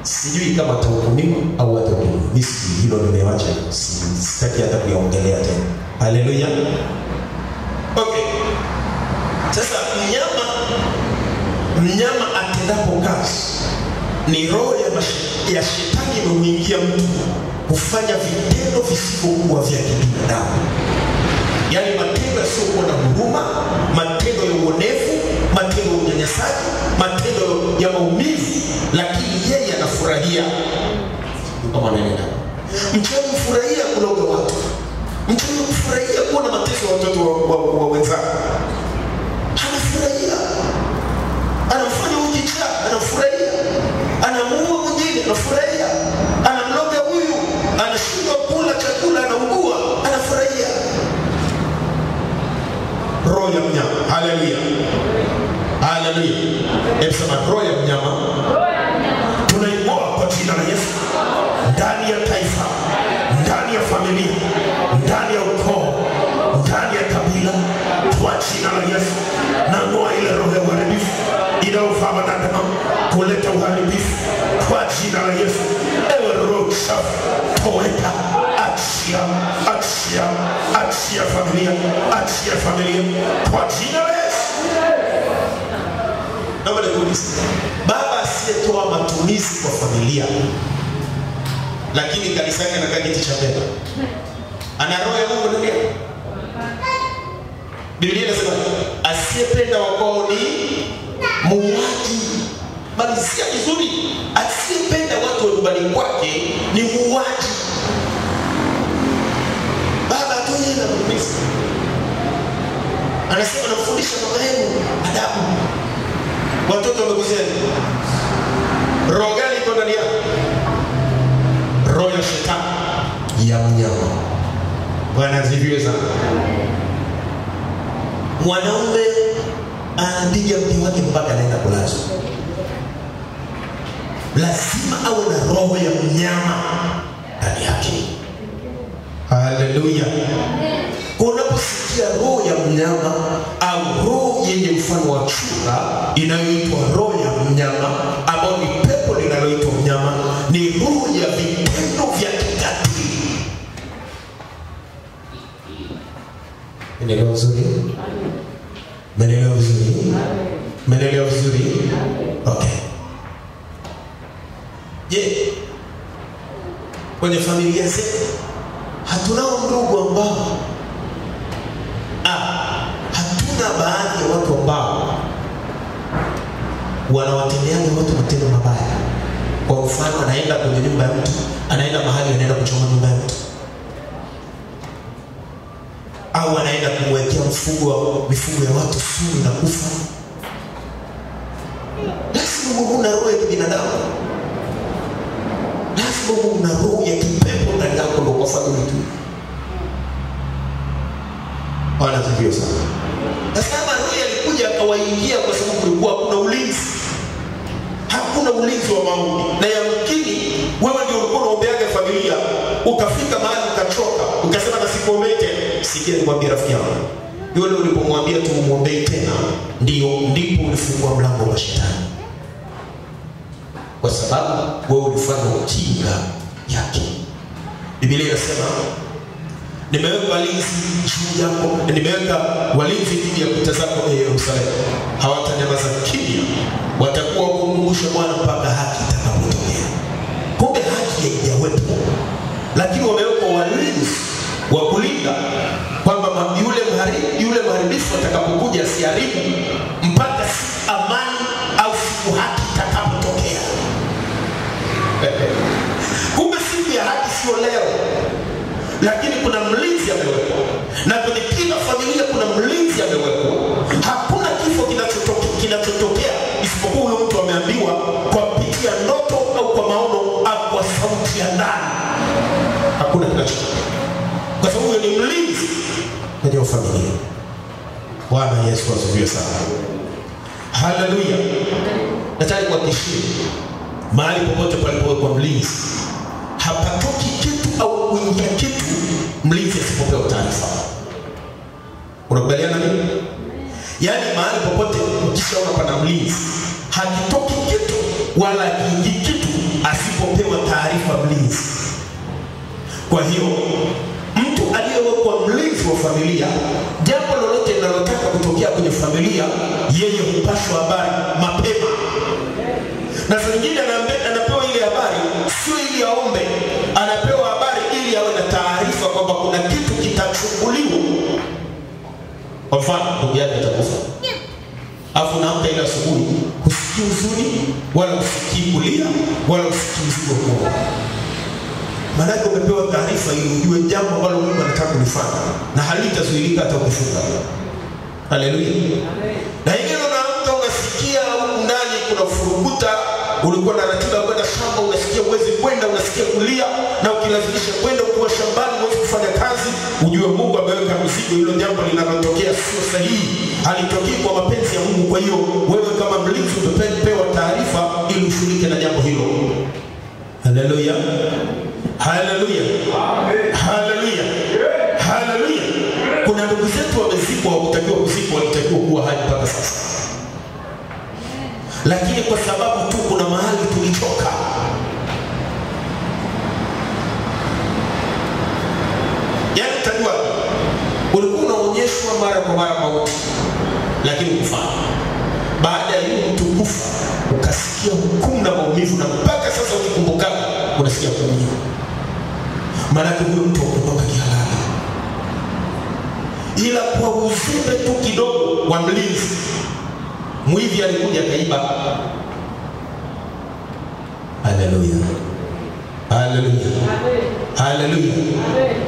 Sijui kama atahukumiwa au hatahukumiwa. Mimi hilo nimewacha, sitaki hata kuiongelea tena. Haleluya. Okay. Sasa mnyama atendapo kazi ni roho ya shetani imemwingia mtu kufanya vitendo visivyokuwa vya kibinadamu. Yaani matendo yasiyokuwa na huruma, matendo ya uonevu, matendo ya unyanyasaji, matendo ya maumivu, lakini yeye kama neno. Mchawi hufurahia kuloga watu. Mchawi hufurahia kuona mateso ya watoto wa wenzake. Anafurahia. Anafanya ujicha, anafurahia. Anamuua mwingine, anafurahia. Anamloga huyu, anashindwa kula chakula, anaugua, anafurahia. Roho ya mnyama. Haleluya. Haleluya. Sema roho ya mnyama. Tunaing'oa kwa jina la Yesu. Ndani ya taifa, ndani ya familia, ndani ya ukoo, ndani ya kabila, kwa jina la Yesu. Na ng'oa ile roho ya uharibifu inayofaa wanadamu kuleta uharibifu kwa jina la Yesu. Ewe roho chafu, toweka, achia, achia, achia familia, achia familia kwa jina la Yesu. Naomba nikuulize, baba asiyetoa matumizi kwa familia lakini kanisa yake anakaa kiti cha mbele, ana roho ya Mungu ndani yake? Biblia inasema asiyependa wakao ni muuaji. Malizia vizuri, asiyependa watu wa nyumbani kwake ni muuaji. Baba atoe na mtumizi, anasema nafundisha mama yenu adabu. Watoto wamekosea, roho gani iko ndani yao? Roho ya shetani ya mnyama. Bwana asifiwe sana. Mwanaume anapiga mke wake mpaka anaenda kulazwa. Lazima awe na roho ya mnyama ndani yake. Haleluya. Unaposikia roho ya mnyama au roho yenye mfano wa chura inayoitwa roho ya mnyama, ambayo ni pepo linaloitwa mnyama, ni roho ya vitendo vya kikatili. Menelewa vizuri? Menelewa vizuri? Menelewa vizuri? Okay. Je, kwenye familia zetu hatunao ndugu ambao hatuna baadhi ya watu ambao wanawatendeana watu matendo mabaya? Kwa mfano, anaenda kwenye nyumba ya mtu, anaenda mahali, anaenda kuchoma nyumba ya mtu, au anaenda kumwekea mifugo ya watu sumu na kufa. Lazima Mungu na roho ya binadamu, lazima Mungu na roho ya kipepo ndani yako ndio kufanya vitu. Bwana asifiwe sana. Sasa roho alikuja akawaingia kwa sababu kulikuwa hakuna ulinzi. Hakuna ulinzi wa mauti. Na yamkini wewe ndio ulikuwa unaombeaga familia, ukafika mahali ukachoka, ukasema na sikuombee tena. Sikia nikwambie rafiki yangu, yule ulipomwambia tu muombee tena, ndipo ulifungua mlango wa shetani. Kwa sababu wewe ulifanya ujinga yake. Biblia inasema nimeweka walinzi juu yako, nimeweka walinzi dhidi ya kuta zako ee Yerusalemu. Hawatanyamaza kimya, watakuwa kukumbusha Bwana mpaka haki itakapotokea. Kumbe haki haijawepo, lakini wameweka walinzi wa kulinda kwamba yule mharibifu atakapokuja asiharibu mpaka amani au siku haki itakapotokea. Kumbe siku ya haki sio leo, lakini kuna mlinzi amewekwa, na kwenye kila familia kuna mlinzi amewekwa. Hakuna kifo kinachotokea isipokuwa huyo mtu ameambiwa kwa kupitia ndoto au kwa maono au kwa sauti ya ndani. Hakuna kinachotokea, kwa sababu huyo ni mlinzi kwenye familia. Bwana Yesu asifiwe sana. Haleluya. Nataka kuhakikishia mahali popote palipowekwa mlinzi, hapatoki kitu au kuingia kitu mlinzi asipopewa taarifa. Unakubaliana nini? Yaani mahali popote ukishaona pana mlinzi, hakitoki kitu wala kiingi kitu asipopewa taarifa mlinzi. Kwa hiyo mtu aliyewekwa mlinzi wa familia, jambo lolote linalotaka kutokea kwenye familia, yeye hupashwa habari mapema. Na saa nyingine anapewa ile habari sio ili aombe, anapewa habari ili awe na taarifa kwamba kuna kitu kitachunguliwa. Kwa mfano, ndugu yake atakufa, afu naamka ile asubuhi, usikii huzuni wala usikii kulia wala usikii mzigo mkubwa. Maana umepewa taarifa ili ujue jambo ambalo Mungu anataka kulifanya na halitazuilika hata ukifunga. Haleluya. Na hivyo unaamka unasikia huko ndani kuna furukuta, ulikuwa na ratiba kwenda shamba, unasikia uwezi kwenda, unasikia kulia, na ukilazimisha kwenda ukiwa shambani uwezi kufanya kazi, ujue Mungu ameweka mzigo. Hilo jambo linalotokea sio sahihi, halitokei kwa mapenzi ya Mungu. Kwa hiyo wewe kama mlinzi umepewa taarifa ili ushughulike na jambo hilo. Haleluya. Haleluya. Haleluya. Haleluya. Kuna ndugu zetu wamezikwa, wakitakiwa kuzikwa, walitakiwa kuwa hai mpaka sasa. Lakini kwa sababu tu kuna mahali tulichoka. Yaani utajua ulikuwa unaonyeshwa mara kwa mara mauti, lakini ukufanya. Baada ya yule mtu kufa, ukasikia hukumu na maumivu, na mpaka sasa ukikumbuka unasikia kuumia. Maana huyo mtu kutoka kihalali. Ila kwa uzembe tu kidogo wa mlinzi, mwivi alikuja kaiba. Haleluya. Haleluya. Haleluya.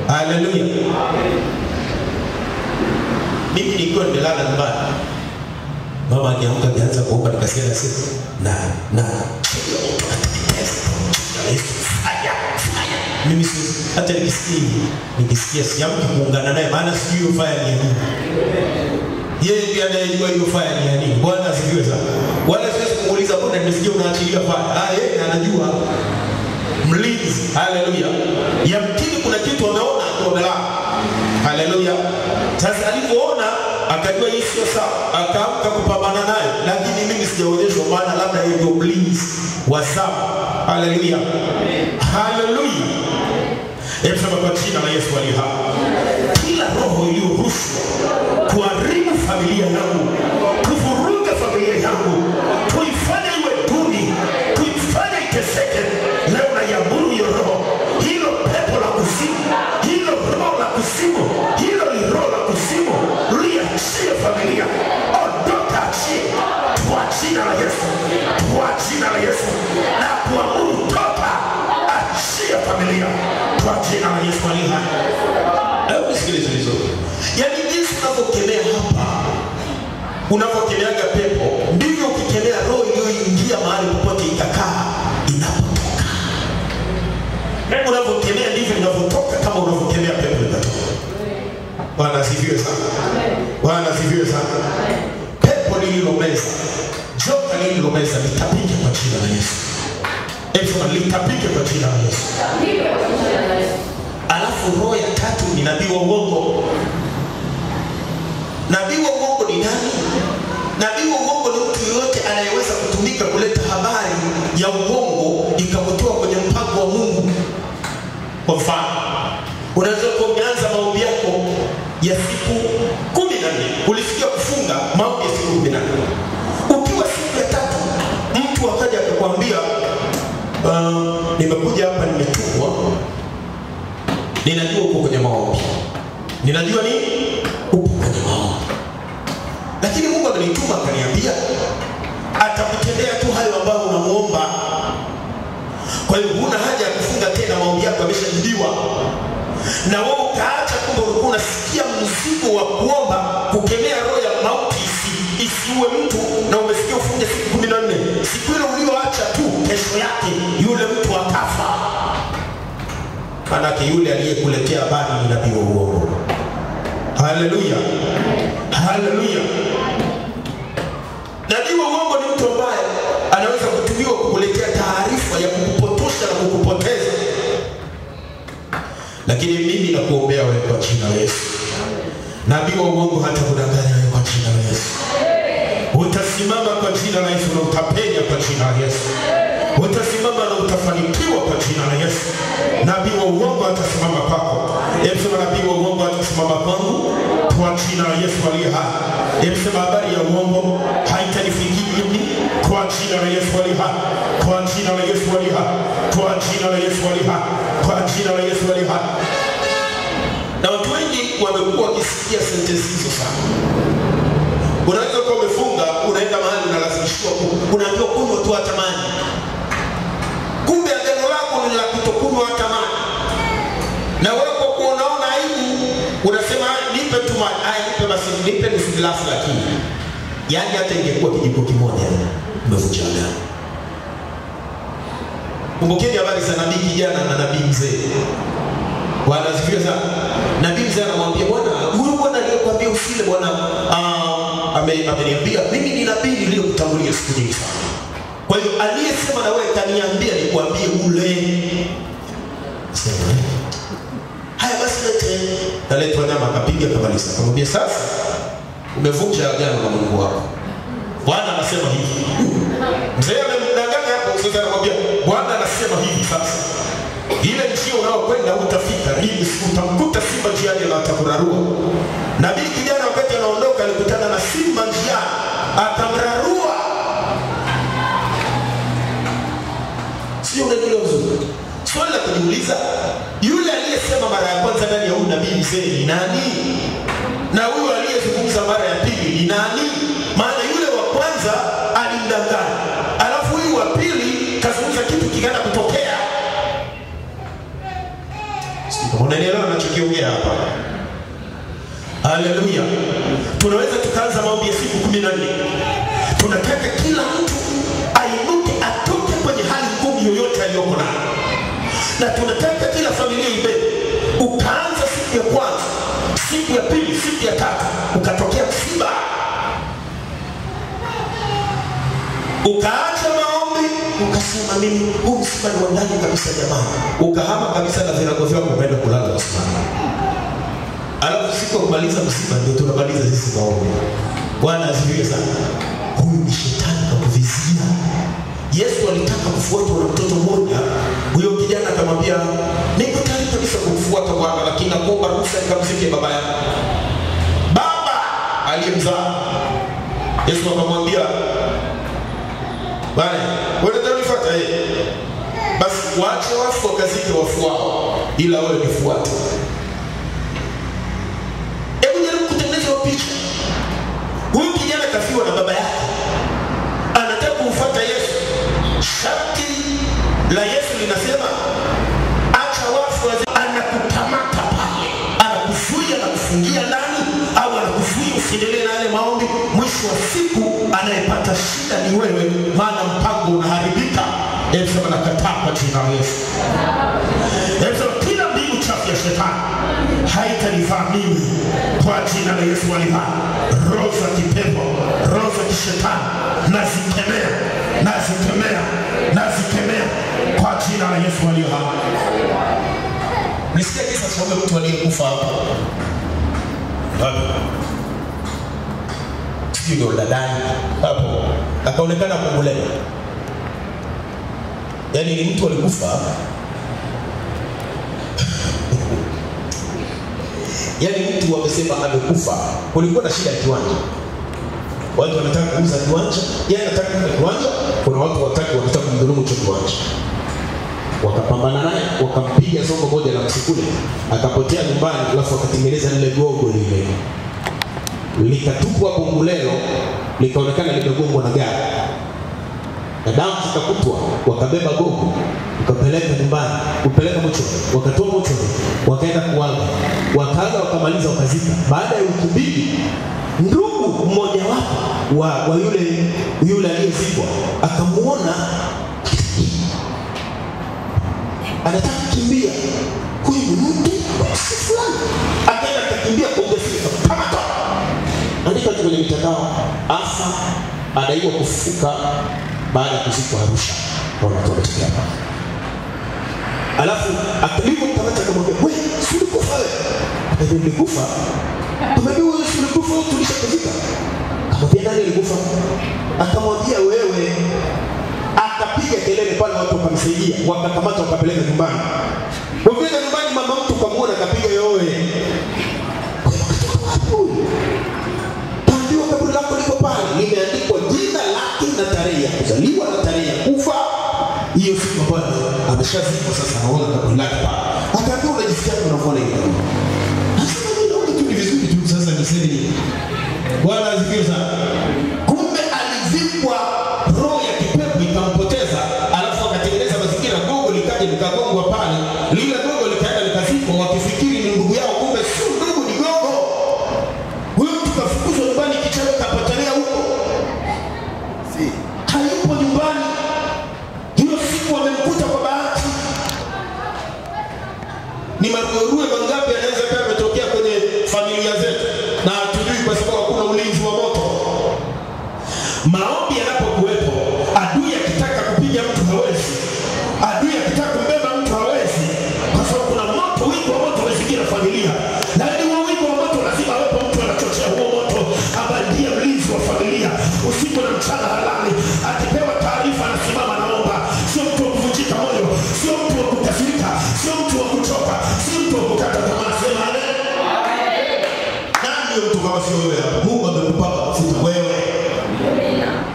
Haleluya. Mimi nilikuwa nimelala nyumbani. Mama akiamka akianza kuomba, nikasikia na mimi hata nikisikia siamki kuungana naye, maana sijui hiyo fire ni nini. Yeye ndiye anayejua hiyo fire ni nini. Bwana asifiwe sana. Wala siwezi kumuuliza mbona nimesikia unaachilia fire. Yeye anajua. Mlinzi. Haleluya. Yamkini kuna kitu ameona amelala. Haleluya. Sasa alipoona akajua hii sio sawa, akaamka kupambana naye, lakini mimi sijaonyeshwa, maana labda yeye ndio mlinzi wa sawa. Haleluya. Haleluya. Hebu kwa jina la Yesu aliye hai. Kila roho iliyorushwa kuharibu familia yangu, kuvuruga familia yangu, kuifanya iwe duni, kuifanya iteseke, leo naiamuru hiyo roho, hilo pepo la kuzimu, hilo roho la kuzimu, hilo ni roho la kuzimu, liachie familia. Ondoka, achie kwa jina la Yesu, kwa jina la Yesu, na kuamuru toka, achia familia kwa jina la Yesu aliye hai. Hebu sikiliza vizuri. Yaani jinsi unavyokemea hapa, unavyokemeaga pepo, ndivyo ukikemea roho iliyoingia mahali popote ikakaa inapotoka. Unavyokemea ndivyo inavyotoka, kama unavyokemea pepo inatoka. Bwana asifiwe sana. Bwana asifiwe sana. Pepo lililomeza, joka lililomeza litapike kwa jina la Yesu. Hebu litapike kwa jina la Yesu. Alafu roho ya tatu ni nabii wa uongo. Nabii wa uongo ni nani? Nabii wa uongo ni mtu yoyote anayeweza kutumika kuleta habari ya uongo ikakutoa kwenye mpango wa Mungu. Kwa mfano, unaweza kuanza maombi yako ya siku 14, ulisikia kufunga maombi ya siku 14. Ukiwa siku ya tatu mtu akaja akakwambia nimekuja hapa nimetumwa, ninajua uko kwenye maombi, ninajua nini uko kwenye maombi, lakini Mungu amenituma akaniambia atakutendea tu hayo ambayo unamuomba. Kwa hiyo huna haja ya kufunga tena, maombi yako yameshajibiwa. Na wewe ukaacha, kumbe ulikuwa unasikia mzigo wa kuomba, kukemea roho ya mauti isiue mtu, na umesikia ufunge siku 14. Siku ile ulioacha tu, kesho yake yule mtu akafa. Manake yule aliyekuletea habari ni nabii wa uongo. Haleluya. Haleluya. Nabii wa uongo ni mtu ambaye anaweza kutumiwa kukuletea taarifa ya kukupotosha na kukupoteza. Lakini mimi nakuombea wewe kwa jina la Yesu. Nabii wa uongo hata kudanganya wewe kwa jina la Yesu. Utasimama kwa jina la Yesu na utapenya kwa jina la Yesu. Utasimama na utafanikiwa kwa jina la Yesu. Nabii wa uongo atasimama kwako. Hebu sema nabii wa uongo atasimama kwangu kwa jina la Yesu aliye hai. Hebu sema habari ya uongo haitanifikia mimi kwa jina la Yesu aliye hai. Kwa jina la Yesu aliye hai. Kwa jina la Yesu aliye hai. Kwa jina la Yesu aliye hai. Na watu wengi wamekuwa wakisikia sentensi hizo sana. Unaweza kuwa umefunga, unaenda mahali unalazimishwa unaambiwa kunywa tu hata maji. Kumbe agano lako ni la kutokunywa hata maji. Unasema nipe tu nipe basi nipe nusu glasi lakini. Yaani hata ingekuwa kijiko kimoja umevunja agano. Kumbukeni habari za nabii kijana na nabii mzee. Bwana asifiwe sana. Nabii mzee anamwambia bwana, huyu bwana aliyekwambia usile bwana ameniambia mimi ni nabii niliyokutangulia siku nyingi sana. Kwa hiyo aliyesema na wewe kaniambia nikwambie ule. Sema. Haya basi lete. Kaletwa nyama akapiga akamaliza. Akamwambia sasa umevunja agano na Mungu wako. Bwana anasema hivi. Mzee amemdanganya hapo, sasa anamwambia Bwana anasema hivi sasa. Ile njia unayokwenda utafika, ili utamkuta simba njiani na atakurarua. Nabii kijana wakati anaondoka alikutana na simba njiani, akamrarua. Sio ndio vizuri? Swali la kujiuliza, yule aliyesema mara ya kwanza ndani ya huyu nabii mzee ni nani? Na huyu aliyezungumza mara ya pili ni nani? Maana yule wa kwanza alimdanganya, alafu huyu wa pili kazungumza kitu kikaenda kutokea. Unaelewa ninachokiongea hapa? Haleluya. Tunaweza tukaanza maombi ya siku 14. Tunataka kila mtu ainuke atoke kwenye hali ngumu yoyote aliyoko nayo. Na tunataka kila familia ibebe. Ukaanza siku ya kwanza, siku ya pili, siku ya tatu, ukatokea msiba. Ukaacha maombi, ukasema mimi huu msiba ni wa ndani kabisa jamani. Ukahama kabisa na virago vyako ukaenda kulala usiku. Alafu siku ya kumaliza msiba ndio tunamaliza sisi maombi. Bwana asifiwe sana. Huyu ni shetani kakuvizia. Yesu alitaka kufuatwa na mtoto mmoja. Huyo kijana akamwambia, "Niko tayari kabisa kukufuata Bwana, lakini nakuomba ruhusa nikamzike baba yako." Baba aliyemzaa. Yesu akamwambia, "Bwana, wewe ndio unifuata yeye. Basi waache wafu wakazike wafu wao, ila wewe nifuate." Hebu jaribu kutengeneza picha. Huyu kijana kafiwa na baba yake. Anataka kumfuata Yesu. Sharti la Yesu linasema acha wafu anakukamata pale. Anakuzuia na kufungia ndani au anakuzuia usiendelee na yale maombi. Mwisho wa siku anayepata shida ni wewe, maana mpango unaharibika. Yesu anakataa kwa jina la Yesu. Yesu kila mbinu chafu ya shetani haitanivaa mimi kwa jina la Yesu aliha. Roho za kipepo, roho za kishetani nazikemea, nazikemea, nazikemea kwa jina la Yesu aliha. Nisikia kisa cha yule mtu aliyekufa hapo. Ndio dadani hapo akaonekana kumulema. Yaani ni mtu alikufa. Yaani mtu wamesema amekufa. Kulikuwa na shida ya kiwanja. Watu wanataka kuuza kiwanja, yeye anataka kuuza kiwanja, kuna watu wanataka kumdhulumu hicho kiwanja. Wakapambana naye, wakampiga somo moja la msikule, akapotea nyumbani, alafu akatengeneza lile gogo lile. Likatupwa Bongolelo, likaonekana limegongwa na gari. Na damu zikakutwa, wakabeba gogo, wakapeleka nyumbani, kupeleka mochoni, wakatoa mochoni, wakaenda kuaga. Wakaga wakamaliza wakazika. Baada ya wiki mbili, ndugu mmoja wapo wa yule aliyezikwa akamuona anataka kukimbia. Huyu mtu si fulani. Akaenda kukimbia kwa ujasiri kama toka. Andika kwenye mitandao, afa adaiwa kufufuka baada ya kuzikwa Arusha. Wanatokea hapa. Alafu akilipo kamata akamwambia, "Wewe, si ulikufa wewe?" Akasema, "Nilikufa." Akamwambia, "Wewe si ulikufa au tulishakuzika?" Akamwambia, "Nani alikufa?" Akamwambia, "Wewe." Akapiga kelele pale, watu wakamsaidia, wakakamata wakapeleka nyumbani. Wafika nyumbani, mama mtu kamuona akapiga yowe. Tandiwa kaburi lako liko pale, limeandikwa jina lake na tarehe ya kuzaliwa na tarehe ya kufa. Hiyo siku bwana ameshazikwa, sasa anaona kaburi lake pale. Akaambia, "Unajisikia unaona hiyo?" Sasa mimi naona tu ni vizuri tu, sasa niseme Bwana asifiwe sana. Kumbe alizikwa, roho ya kipepo ikampoteza, alafu akatengeneza mazingira, gogo likaja likagongwa pale. Lile gogo likaenda likazikwa, wakifikiri ni ndugu yao, kumbe si ndugu, ni mangapi yanaweza kama yametokea kwenye familia zetu na hatujui kwa sababu hakuna ulinzi wa moto. Maombi yanapokuwepo, adui akitaka kupiga mtu hawezi. Adui akitaka kumbeba mtu hawezi, kwa sababu kuna moto, wingi wa moto umezingira familia. Lakini huo wingi wa moto lazima awepo mtu anachochea huo moto, ambaye ndiye mlinzi wa familia. Usiku na mchana halali, akipewa taarifa anasimama naomba. Sio mtu wa kuvunjika moyo, sio mtu wa kukasirika, sio mtu wa kuchoka, sio mtu wa kukata tamaa. Sema amen. Nani ndio mtu kama sio wewe hapa? Mungu amekupaka mafuta wewe.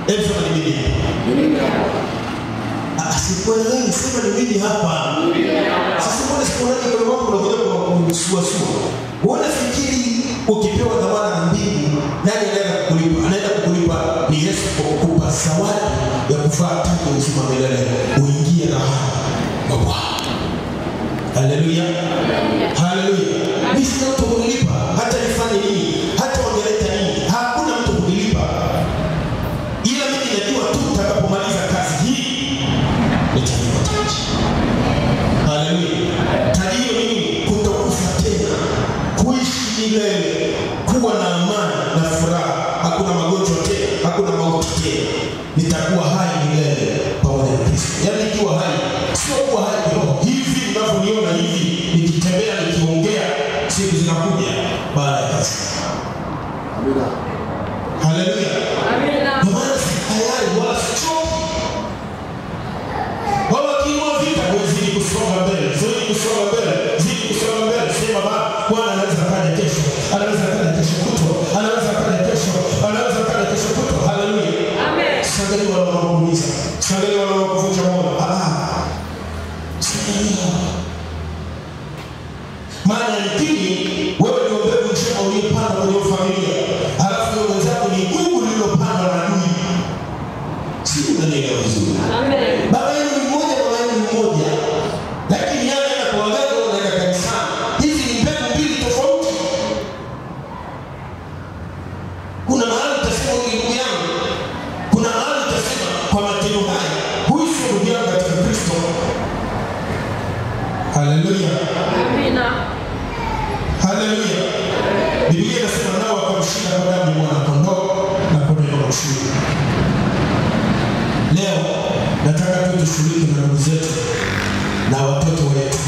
Hebu sema ni mimi. Sikuelewi, sema ni mimi hapa. Sasa mbona sikuelewi kwa mambo unakuja kwa kusuasua? Unafikiri ukipewa dhamana na mbingu, nani anaenda kukulipa? Anaenda kukulipa ni Yesu kwa kukupa zawadi ya kufaa tangu uzima milele. Uingie na Bwana. Haleluya. Haleluya. Mimi sina mtu kunilipa, hata nifanye nini, hata wangeleta nini, hakuna mtu kunilipa. Ila mimi najua tu nitakapomaliza kazi hii nitalipa taji. Haleluya. Taji hiyo nini? Kutokufa tena, kuishi milele, kuwa na amani na furaha, hakuna magonjwa tena, hakuna mauti tena. Nitakuwa hai milele pamoja na Kristo. Yaani nikiwa hai, sio kuwa hai kiroho. Hivi ninavyoniona hivi, nikitembea, nikiongea, siku zinakuja baada ya kazi. Amina. Haleluya. Amina. Maana si tayari wala sichoki. Wala kiwa vita zidi kusonga mbele, zidi kusonga mbele, zidi kusonga mbele. Sema Bwana anaweza kaja kesho, anaweza kaja kesho kutwa, anaweza kaja kesho, anaweza kaja kesho kutwa. Haleluya. Amen. Shangalia wala wanakuumiza, shangalia wala wanakuvunja moyo. Shangalia. Maana yakini wewe ndio mbegu njema uliyopanda kwenye familia. Halafu wewe wenzako ni gugu lililopandwa na adui. Sio unanielewa vizuri. Amen. Baba yenu ni mmoja, mama yenu ni mmoja. Lakini yeye anaenda kwa waganga, anaenda kanisani. Hizi ni mbegu mbili tofauti. Kuna mahali utasema ndugu yangu, kuna mahali utasema kwa matendo haya, huyu sio ndugu yangu katika Kristo. Haleluya. Amina. Haleluya. Biblia inasema nao wakamshika kwa damu ya mwana-kondoo na kwa neno la ushuhuda. Leo nataka tushughulike na ndugu zetu na watoto wetu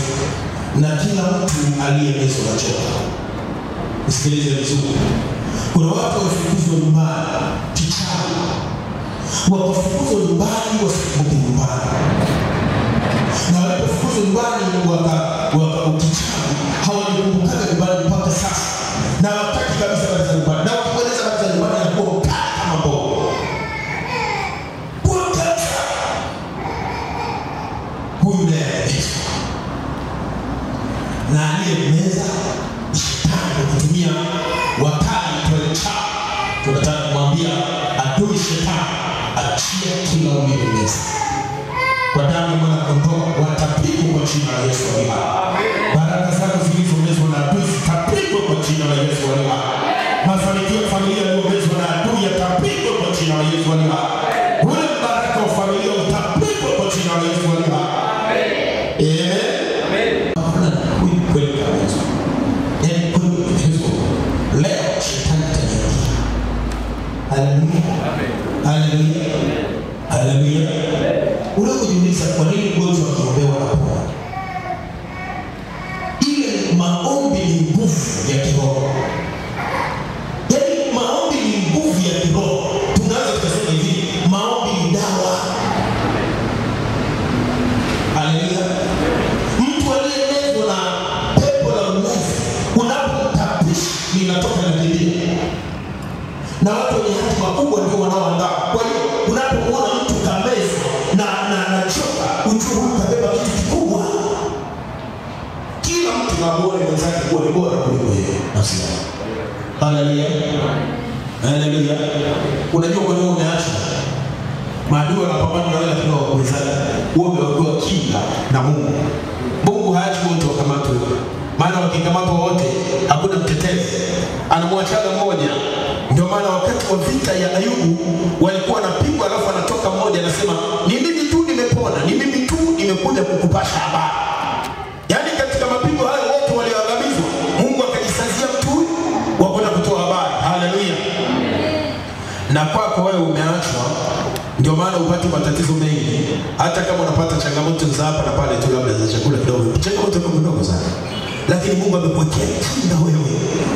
na kila mtu aliyemezwa na joka. Nisikilize vizuri. Kuna watu wafukuzwa nyumbani kichawi. Wakafukuzwa nyumbani wasikumbuke nyumbani. Na walipofukuzwa nyumbani ukichawi hawajikumbukaga nyumbani mpaka sasa. Na wataki kabisa kabisa nyumbani. Na wakikueleza kabisa nyumbani anakuwa ukali kama mbogo. Kwa kabisa. Huyu ndiye Yesu. Na aliyemeza shetani kutumia wakali tuelecha. Tunataka kumwambia adui shetani achia kila umemeza. Kwa damu ya mwana-kondoo watapigwa kwa jina la Yesu aliye hai. Baraka zako zilizomezwa na adui zitapigwa kwa jina la Yesu aliye hai. Mafanikio ya familia yaliyomezwa na adui yatapigwa kwa jina la Yesu aliye hai. Ule baraka wa familia utapigwa kwa jina la Yesu aliye hai. Amen. Hakuna huyu kweli kabisa. Yaani kweli Yesu. Leo shetani ataingia. Haleluya. Amen. Haleluya. Haleluya. Unapojiuliza kwa nini mgonjwa akiombewa anapona? Ile maombi ni nguvu ya kiroho. Yaani maombi ni nguvu ya kiroho. Tunaweza kusema hivi, maombi ni dawa. Haleluya. Mtu aliyemezwa na pepo la ulevi, unapomtapisha linatoka na Biblia. Na watu wenye hatima kubwa ndio wanaoandaa. Kwa hiyo unapomwona mtu kamezwa na choka, ujue kabeba kitu kikubwa. Kila mtu anamuona mwenzake kuwa ni bora kuliko yeye. Asiye. Haleluya. Haleluya. Unajua kwa nini umeacha? Maadui wanapambana na wewe kwa kuwezana. Wewe umeokoa kinga na Mungu. Mungu haachi wote wakamatwe. Maana wakikamatwa wote hakuna mtetezi. Anamwachaga mmoja. Ndio maana wakati wa vita ya Ayubu walikuwa wanapigwa, alafu anatoka mmoja anasema ni mimi tu nimepona, ni mimi tu nimekuja kukupasha habari. Yaani katika mapigo hayo wote walioangamia na kwako wewe umeachwa, ndio maana upate matatizo mengi. Hata kama unapata changamoto za hapa na pale tu, labda za chakula kidogo, changamoto ndogo sana, lakini Mungu amekuwekea kinga wewe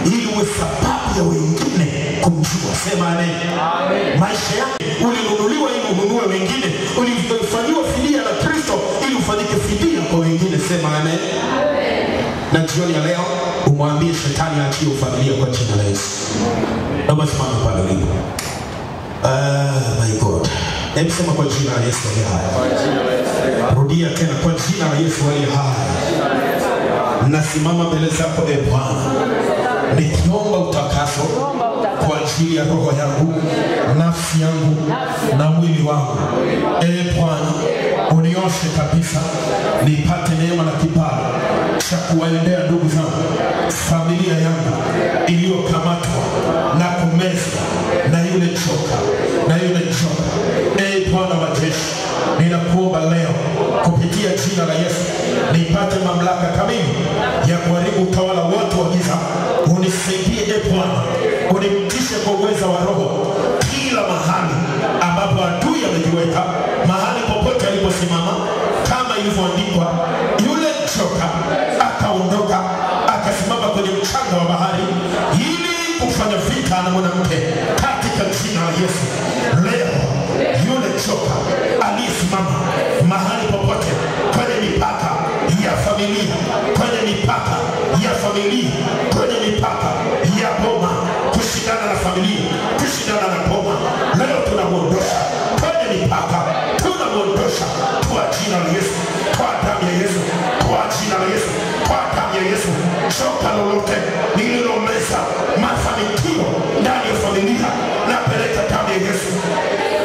ili uwe sababu ya wengine kumjua. Sema amen. Amen. Maisha yako ulinunuliwa ili ununue wengine, ulifanywa fidia na Kristo ili ufanyike fidia kwa wengine. Sema amen. Amen. Na jioni ya leo umwambie shetani achie ufamilia kwa jina la Yesu. Naomba simama pale ulipo. My God. Hebu sema kwa jina la Yesu aliye hai. Rudia tena kwa jina la Yesu aliye hai. Nasimama mbele zako e Bwana, nikiomba utakaso kwa ajili ya roho yangu, nafsi yangu na mwili wangu. E Bwana, unioshe kabisa, nipate neema na kibali cha kuwaendea ndugu zangu, familia yangu iliyokamatwa na kumezwa na yule joka. E Bwana wa jeshi, ninakuomba leo kupitia jina la Yesu nipate mamlaka kamili ya kuharibu utawala wote wa giza. Unisaidie e Bwana, unimtishe kwa uweza wa Roho kila mahali ambapo adui amejiweka, mahali popote aliposimama, kama ilivyoandikwa, yule joka akaondoka akasimama kwenye mchanga wa bahari ili kufanya vita na mwanamke. Katika jina la Yesu leo yule joka aliyesimama mahali popote kwenye mipaka ya familia, kwenye mipaka ya familia, kwenye mipaka ya boma, kushindana na familia, kushindana na boma, leo tunamuondosha kwenye mipaka, tunamuondosha kwa jina la Yesu, kwa damu ya Yesu, kwa jina la Yesu, kwa damu ya Yesu. Joka lolote lililomeza mafanikio ndani ya familia, napeleka damu ya Yesu,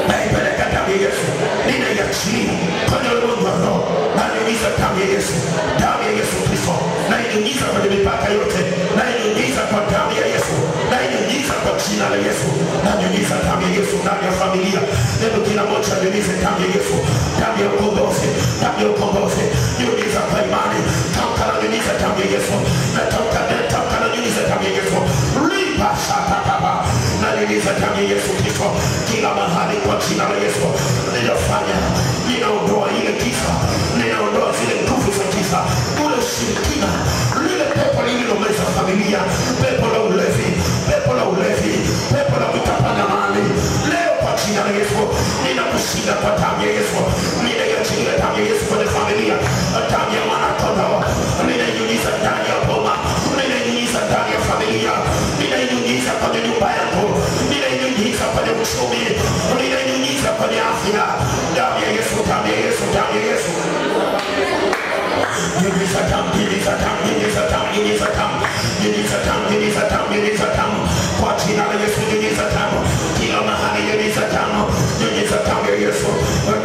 naipeleka damu ya Yesu, ninaiachilia kwenye ulimwengu wa roho, nainyunyiza damu ya Yesu, damu ya Yesu Kristo, nainyunyiza kwenye mipaka yote, nainyunyiza kwa damu ya Yesu, nainyunyiza kwa jina la Yesu, nainyunyiza damu ya Yesu ndani ya familia. Neno kila moja nyunyize damu ya Yesu, damu ya ukombozi, damu ya ukombozi, nyunyiza kwa imani, tamka na nyunyiza damu ya Yesu, na tamka na nyunyiza damu ya Yesu, riba shaka baba, na nyunyiza damu ya Yesu Kristo kila mahali kwa jina la Yesu. Ninafanya, ninaondoa ile giza, ninaondoa zile nguvu za giza, ule ushirikina, lile pepo lililomeza familia, pepo la ulevi, pepo la ulevi, pepo la kutapana mali. Leo kwa jina la Yesu ninakushinda kwa damu ya Yesu, ninaiachilia damu ya Yesu kwenye familia, damu ya mwana-kondoo, ninainyunyiza ndani ya boma, ninainyunyiza ndani ya familia, ninainyunyiza kwenye nyumba yangu, ninainyunyiza kwenye uchumi, ninainyunyiza kwenye afya. Damu ya Yesu, damu ya Yesu, damu ya Yesu. Nyunyiza damu, nyunyiza damu, nyunyiza damu, nyunyiza damu, nyunyiza damu, nyunyiza damu, nyunyiza damu kwa jina la Yesu, nyunyiza damu kila mahali, nyunyiza damu, nyunyiza damu ya Yesu,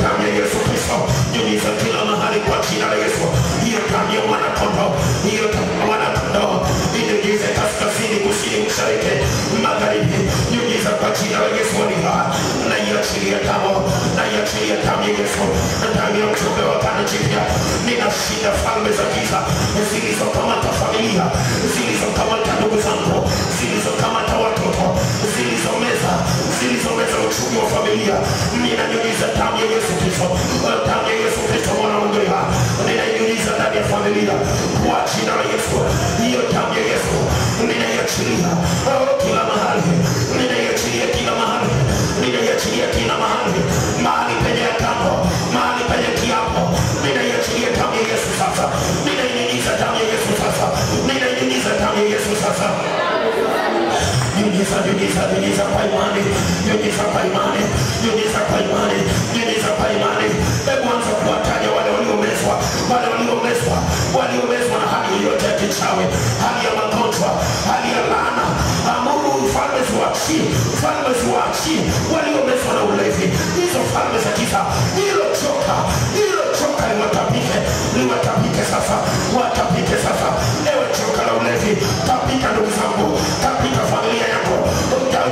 damu ya Yesu Kristo, nyunyiza kila mahali kwa jina la Yesu. Hiyo damu ya mwana-kondoo, hiyo damu ya mwana-kondoo, nyunyiza kaskazini, kusini, mashariki, magharibi, nyunyiza kwa jina la Yesu. Na iachilia damu, na iachilia damu ya Yesu, damu ya mtume wa Agano Jipya. Ninashinda falme za giza zilizokamata familia, zilizokamata ndugu zangu, zilizokamata watoto, zilizomeza uchumi wa familia. Ninanyunyiza damu ya Yesu Kristo, damu ya Yesu Kristo mwana wa Mungu, ninainyunyiza ndani ya familia kwa jina la Yesu. Hiyo damu ya Yesu ninaiachilia kila mahali, ninaiachilia kila mahali, ninaiachilia kila mahali, mahali penye agano, mahali penye kiapo, ninaiachilia damu ya Yesu sasa, ninainyunyiza damu ya Yesu sasa, ninainyunyiza damu ya Yesu sasa. Nyunyiza, nyunyiza, nyunyiza kwa imani, nyunyiza kwa imani, nyunyiza kwa imani, nyunyiza kwa imani. Hebu anza kuwataja wale waliomezwa, wale waliomezwa, waliomezwa na hali yoyote ya kichawi, hali ya magonjwa, hali ya laana. Amuru falme ziwaachie, falme ziwaachie waliomezwa na ulevi, hizo falme za giza, hilo joka liwatapike, liwatapike sasa, watapike sasa. Ewe joka la ulevi, tapika ndugu zangu, tapika familia yako.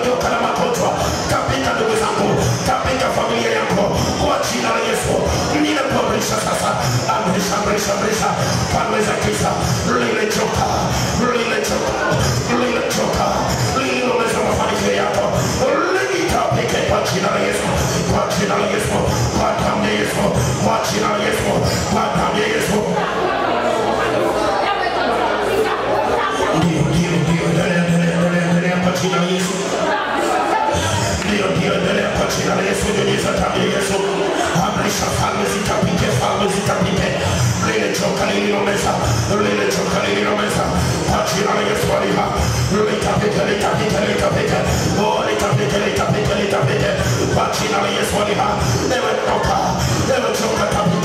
Joka la magonjwa, tapika ndugu zangu, tapika familia yako kwa jina la Yesu. Ninakuamrisha sasa, amrisha, amrisha, amrisha falme za giza, lile joka, lile joka, lile joka lililomeza mafanikio yako, litapike lile joka lililomeza kwa jina la Yesu aliha litapita oh litapita kwa jina la Yesu aliha ewe joka tapita